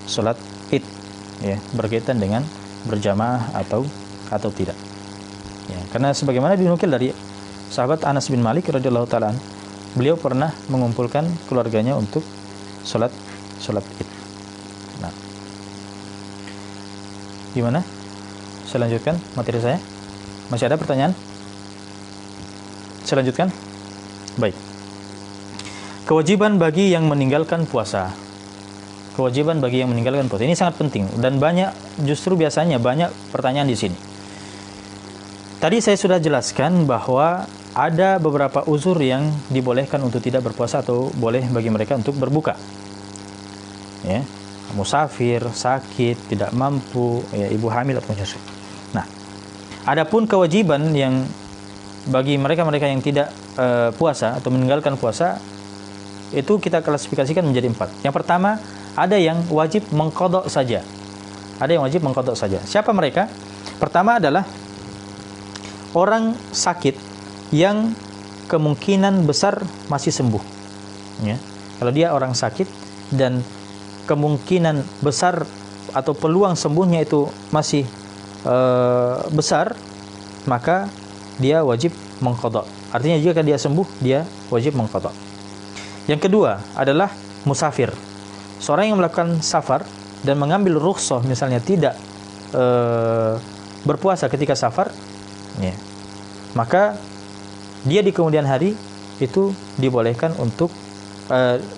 Speaker 1: sholat Id, ya, berkaitan dengan berjamaah atau tidak, ya. Karena sebagaimana dinukil dari sahabat Anas bin Malik radhiyallahu taala, beliau pernah mengumpulkan keluarganya untuk sholat Id. Nah, gimana? Saya lanjutkan materi saya. Masih ada pertanyaan? Saya lanjutkan. Baik. Kewajiban bagi yang meninggalkan puasa. Ini sangat penting dan biasanya banyak pertanyaan di sini. Tadi saya sudah jelaskan bahwa ada beberapa uzur yang dibolehkan untuk tidak berpuasa atau boleh bagi mereka untuk berbuka. Ya. musafir, sakit, tidak mampu, ya, ibu hamil atau menyusui. Nah, adapun kewajiban yang bagi mereka-mereka yang tidak puasa atau meninggalkan puasa, itu kita klasifikasikan menjadi 4. Yang pertama, ada yang wajib mengqadha saja. Ada yang wajib mengqadha saja. Siapa mereka? Pertama adalah orang sakit yang kemungkinan besar masih sembuh. Ya. Kalau dia orang sakit dan kemungkinan besar atau peluang sembuhnya itu masih besar, maka dia wajib mengqadha. Artinya jika dia sembuh, dia wajib mengqadha. Yang kedua adalah musafir. Seorang yang melakukan safar dan mengambil rukhsah, misalnya tidak berpuasa ketika safar, ya, maka dia di kemudian hari itu dibolehkan untuk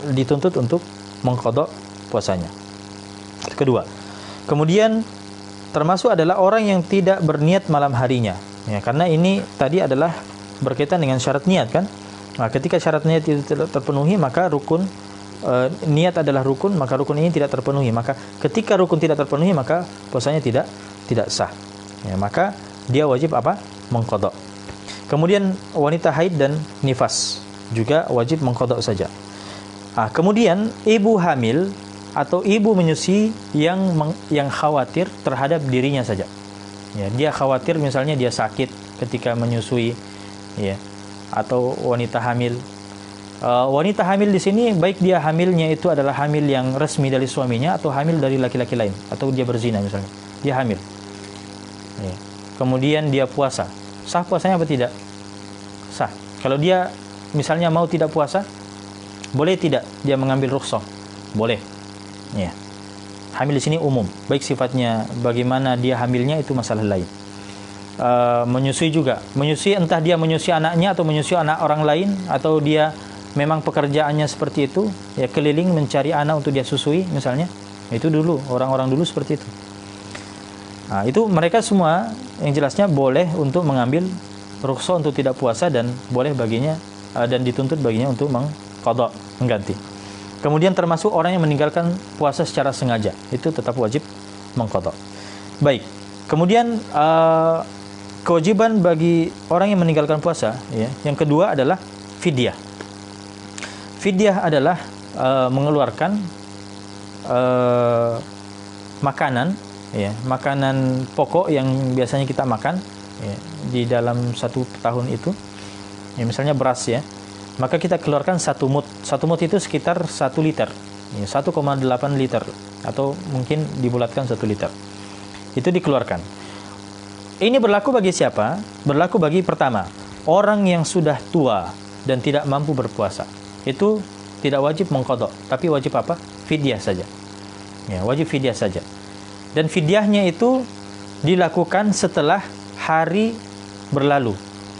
Speaker 1: dituntut untuk mengqadha puasanya. Kedua, kemudian termasuk adalah orang yang tidak berniat malam harinya, ya, karena ini tadi adalah berkaitan dengan syarat niat kan. Nah, ketika syarat niat itu tidak terpenuhi, maka rukun niat adalah rukun, maka rukun ini tidak terpenuhi. Maka ketika rukun tidak terpenuhi, maka puasanya tidak sah. Ya, maka dia wajib apa? Mengqadha. Kemudian wanita haid dan nifas juga wajib mengqadha saja. Kemudian ibu hamil atau ibu menyusui yang khawatir terhadap dirinya saja. Ya, dia khawatir misalnya dia sakit ketika menyusui, ya, atau wanita hamil. Wanita hamil di sini baik dia hamilnya itu adalah hamil yang resmi dari suaminya atau hamil dari laki-laki lain, atau dia berzina misalnya. Dia hamil. Ya. Kemudian dia puasa. Sah puasanya apa tidak? Sah. Kalau dia misalnya mau tidak puasa, boleh tidak dia mengambil rukhsah? Boleh. Ya. Hamil di sini umum, baik sifatnya bagaimana dia hamilnya itu masalah lain. Menyusui juga, menyusui entah dia menyusui anaknya atau menyusui anak orang lain, atau dia memang pekerjaannya seperti itu, ya, keliling mencari anak untuk dia susui misalnya. Itu dulu orang-orang dulu seperti itu. Itu mereka semua yang jelasnya boleh untuk mengambil rukhsah untuk tidak puasa, dan boleh baginya dan dituntut baginya untuk mengqadha, mengganti. Kemudian termasuk orang yang meninggalkan puasa secara sengaja, itu tetap wajib mengqadha. Baik. Kemudian kewajiban bagi orang yang meninggalkan puasa, ya, yang kedua adalah fidyah. Fidyah adalah mengeluarkan makanan, ya, makanan pokok yang biasanya kita makan, ya, di dalam 1 tahun itu, ya, misalnya beras, ya, maka kita keluarkan 1 mud. 1 mud itu sekitar 1 liter, ya, 1,8 liter, atau mungkin dibulatkan 1 liter. Itu dikeluarkan. Ini berlaku bagi siapa? Berlaku bagi pertama, orang yang sudah tua dan tidak mampu berpuasa. Itu tidak wajib mengqadha, tapi wajib apa? Fidyah saja. Ya, wajib fidyah saja. Dan fidyahnya itu dilakukan setelah hari berlalu.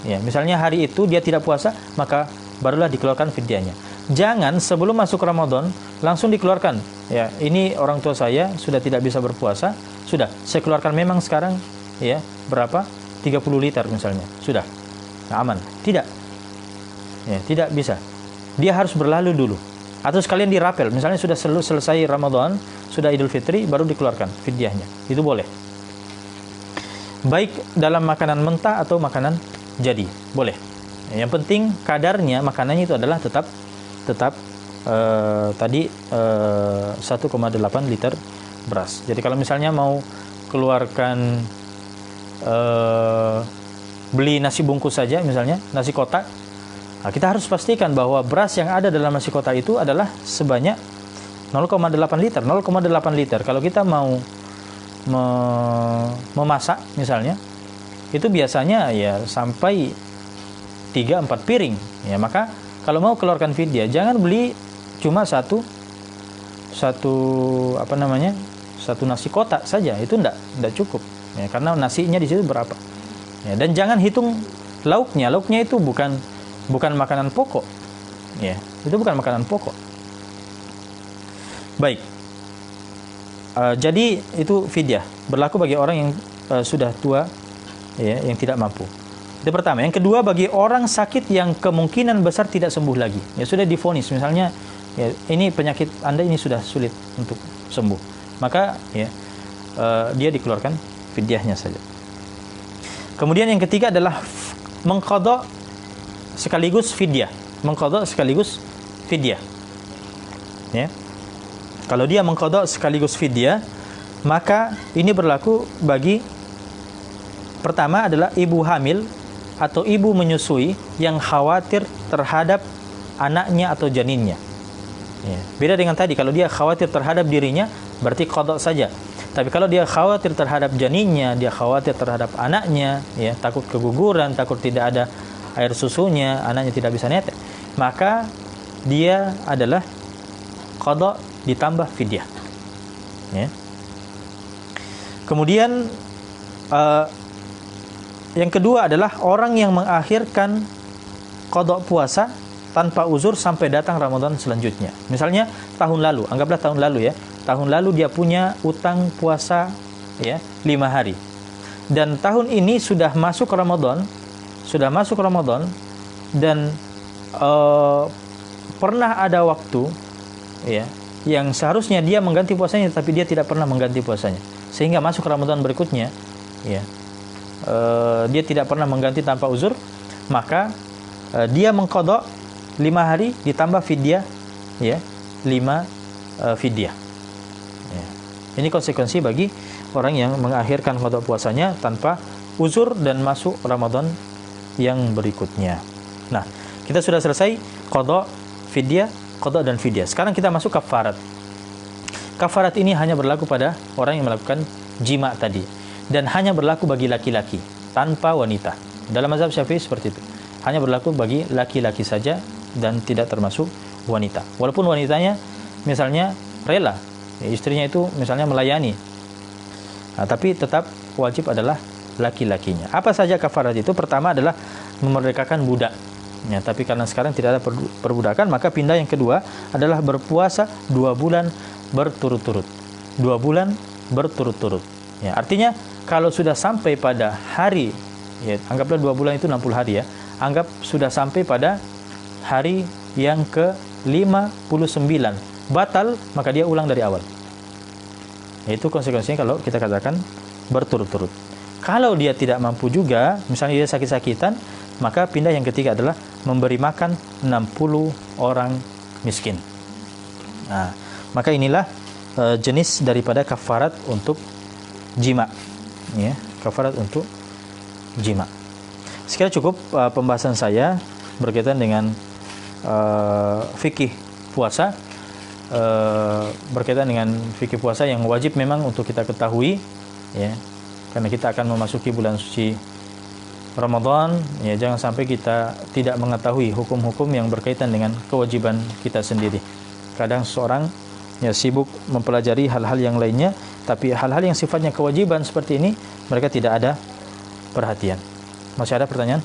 Speaker 1: Ya, misalnya hari itu dia tidak puasa, maka barulah dikeluarkan fidyahnya. Jangan sebelum masuk Ramadan langsung dikeluarkan. Ya, ini orang tua saya sudah tidak bisa berpuasa, sudah saya keluarkan memang sekarang, ya, berapa? 30 liter misalnya. Sudah. Nah, aman. Tidak. Ya, tidak bisa. Dia harus berlalu dulu. Atau sekalian dirapel, misalnya sudah selesai Ramadan, sudah Idul Fitri, baru dikeluarkan fidyahnya. Itu boleh. Baik dalam makanan mentah atau makanan jadi, boleh. Yang penting kadarnya makanannya itu adalah tetap 1,8 liter beras. Jadi kalau misalnya mau keluarkan beli nasi bungkus saja, misalnya nasi kotak, nah, kita harus pastikan bahwa beras yang ada dalam nasi kotak itu adalah sebanyak 0,8 liter. 0,8 liter. Kalau kita mau memasak misalnya, itu biasanya ya sampai 3-4 piring. Ya, maka kalau mau keluarkan fidyah, jangan beli cuma satu nasi kotak saja. Itu enggak cukup. Ya, karena nasinya di situ berapa. Ya, dan jangan hitung lauknya. Lauknya itu bukan makanan pokok. Ya, itu bukan makanan pokok. Baik. Jadi itu fidyah berlaku bagi orang yang sudah tua, ya, yang tidak mampu. Itu pertama. Yang kedua, bagi orang sakit yang kemungkinan besar tidak sembuh lagi. Ya, sudah divonis misalnya, ya, ini penyakit Anda ini sudah sulit untuk sembuh, maka ya dia dikeluarkan fidyahnya saja. Kemudian yang ketiga adalah mengqadha sekaligus fidyah. Mengqadha sekaligus fidyah. Ya. Kalau dia mengqadha sekaligus fidyah, maka ini berlaku bagi pertama adalah ibu hamil atau ibu menyusui yang khawatir terhadap anaknya atau janinnya. Ya. Beda dengan tadi, kalau dia khawatir terhadap dirinya, berarti qadha saja. Tapi kalau dia khawatir terhadap janinnya, dia khawatir terhadap anaknya, ya, takut keguguran, takut tidak ada air susunya, anaknya tidak bisa netes, maka dia adalah qadha ditambah fidyah. Ya. Kemudian yang kedua adalah orang yang mengakhirkan qadha puasa tanpa uzur sampai datang Ramadan selanjutnya. Misalnya tahun lalu, anggaplah tahun lalu ya. Tahun lalu dia punya utang puasa ya 5 hari. Dan tahun ini sudah masuk Ramadan dan pernah ada waktu ya yang seharusnya dia mengganti puasanya tapi dia tidak pernah mengganti puasanya. Sehingga masuk Ramadan berikutnya ya dia tidak pernah mengganti tanpa uzur, maka dia mengqadha 5 hari ditambah fidyah ya 5 fidyah. Ya. Ini konsekuensi bagi orang yang mengakhirkan qadha puasanya tanpa uzur dan masuk Ramadan yang berikutnya. Nah, kita sudah selesai qadha, fidyah, qadha dan fidyah. Sekarang kita masuk kafarat. Kafarat ini hanya berlaku pada orang yang melakukan jima tadi dan hanya berlaku bagi laki-laki tanpa wanita. Dalam mazhab Syafi'i seperti itu. Hanya berlaku bagi laki-laki saja dan tidak termasuk wanita. Walaupun wanitanya misalnya rela, ya, istrinya itu misalnya melayani, nah, tapi tetap wajib adalah laki-lakinya. Apa saja kafarat itu? Pertama adalah memerdekakan budak. Ya, tapi karena sekarang tidak ada perbudakan, maka pindah yang kedua adalah berpuasa 2 bulan berturut-turut. 2 bulan berturut-turut. Ya, artinya kalau sudah sampai pada hari, ya, anggaplah 2 bulan itu 60 hari ya. Anggap sudah sampai pada hari yang ke-59 batal, maka dia ulang dari awal. Itu konsekuensinya kalau kita katakan berturut-turut. Kalau dia tidak mampu juga, misalnya dia sakit-sakitan, maka pindah yang ketiga adalah memberi makan 60 orang miskin. Nah, maka inilah jenis daripada kafarat untuk jima. Ya, kafarat untuk jima. Sekian cukup pembahasan saya berkaitan dengan fikih puasa, berkaitan dengan fikih puasa yang wajib memang untuk kita ketahui, ya, karena kita akan memasuki bulan suci Ramadan, ya, jangan sampai kita tidak mengetahui hukum-hukum yang berkaitan dengan kewajiban kita sendiri. Kadang seorang ya sibuk mempelajari hal-hal yang lainnya, tapi hal-hal yang sifatnya kewajiban seperti ini mereka tidak ada perhatian. Masih ada pertanyaan?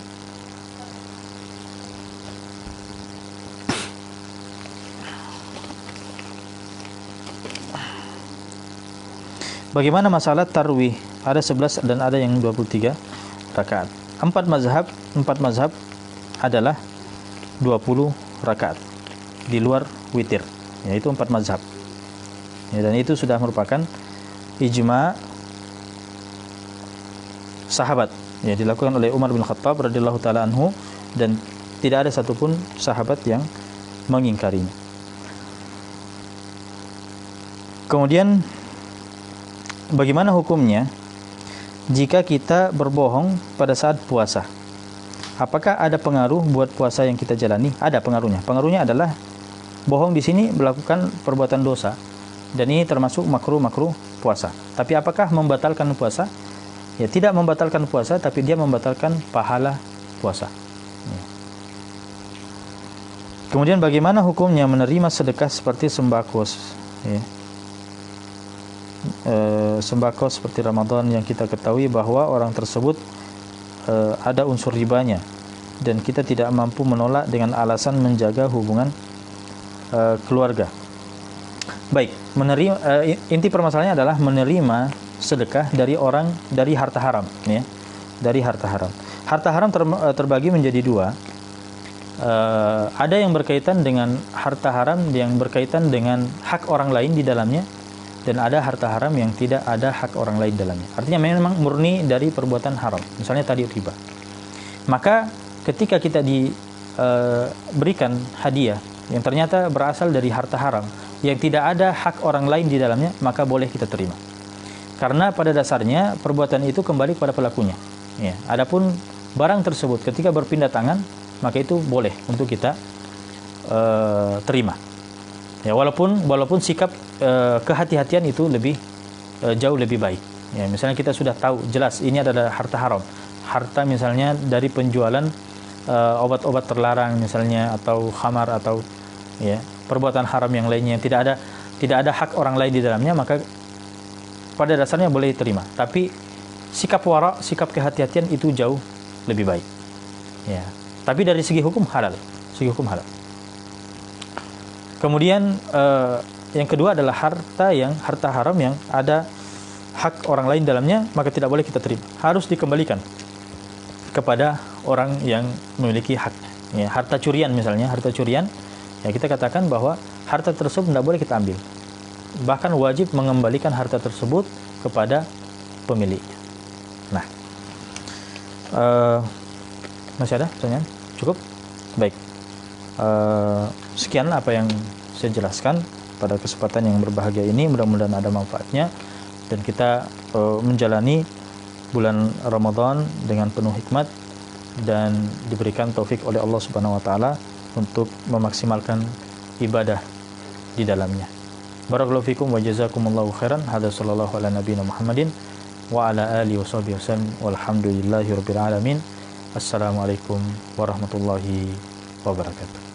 Speaker 1: Bagaimana masalah tarwih? Ada 11 dan ada yang 23 rakaat. 4 mazhab adalah 20 rakaat di luar witir, yaitu 4 mazhab. Ya, dan itu sudah merupakan ijma sahabat, ya, dilakukan oleh Umar bin Khattab radhiyallahu taala anhu, dan tidak ada satupun sahabat yang mengingkarinya. Kemudian bagaimana hukumnya jika kita berbohong pada saat puasa? Apakah ada pengaruh buat puasa yang kita jalani? Ada pengaruhnya. Pengaruhnya adalah bohong di sini melakukan perbuatan dosa, dan ini termasuk makruh puasa. Tapi apakah membatalkan puasa? Ya, tidak membatalkan puasa, tapi dia membatalkan pahala puasa. Ya. Kemudian bagaimana hukumnya menerima sedekah seperti sembako? Ya. Sembako seperti Ramadan yang kita ketahui bahwa orang tersebut ada unsur ribanya dan kita tidak mampu menolak dengan alasan menjaga hubungan keluarga. Baik, inti permasalahannya adalah menerima sedekah dari harta haram, ya, dari harta haram. Harta haram terbagi menjadi 2. Ada yang berkaitan dengan harta haram yang berkaitan dengan hak orang lain di dalamnya. dan ada harta haram yang tidak ada hak orang lain dalamnya. Artinya memang murni dari perbuatan haram. Misalnya tadi riba. Maka ketika kita diberikan hadiah yang ternyata berasal dari harta haram yang tidak ada hak orang lain di dalamnya, maka boleh kita terima. Karena pada dasarnya perbuatan itu kembali kepada pelakunya. Ya, adapun barang tersebut ketika berpindah tangan, maka itu boleh untuk kita terima. Ya, walaupun sikap kehati-hatian itu jauh lebih baik. Ya, misalnya kita sudah tahu jelas ini adalah harta haram. Harta misalnya dari penjualan obat-obat terlarang misalnya, atau khamar, atau ya perbuatan haram yang lainnya yang tidak ada hak orang lain di dalamnya, maka pada dasarnya boleh diterima. Tapi sikap wara, sikap kehati-hatian itu jauh lebih baik. Ya. Tapi dari segi hukum halal, Kemudian yang kedua adalah harta haram yang ada hak orang lain dalamnya, maka tidak boleh kita terima. Harus dikembalikan kepada orang yang memiliki hak. Ya, harta curian misalnya, ya kita katakan bahwa harta tersebut tidak boleh kita ambil. Bahkan wajib mengembalikan harta tersebut kepada pemiliknya. Nah, masih ada pertanyaan? Cukup? Baik. Sekian apa yang saya jelaskan pada kesempatan yang berbahagia ini. Mudah-mudahan ada manfaatnya dan kita menjalani bulan Ramadan dengan penuh hikmat dan diberikan taufik oleh Allah Subhanahu wa taala untuk memaksimalkan ibadah di dalamnya. Barakallahu fikum wa jazakumullahu khairan. Hadza sallallahu ala nabiyina Muhammadin wa ala alihi washabihi wasallam walhamdulillahi rabbil alamin. Assalamualaikum warahmatullahi wabarakatuh.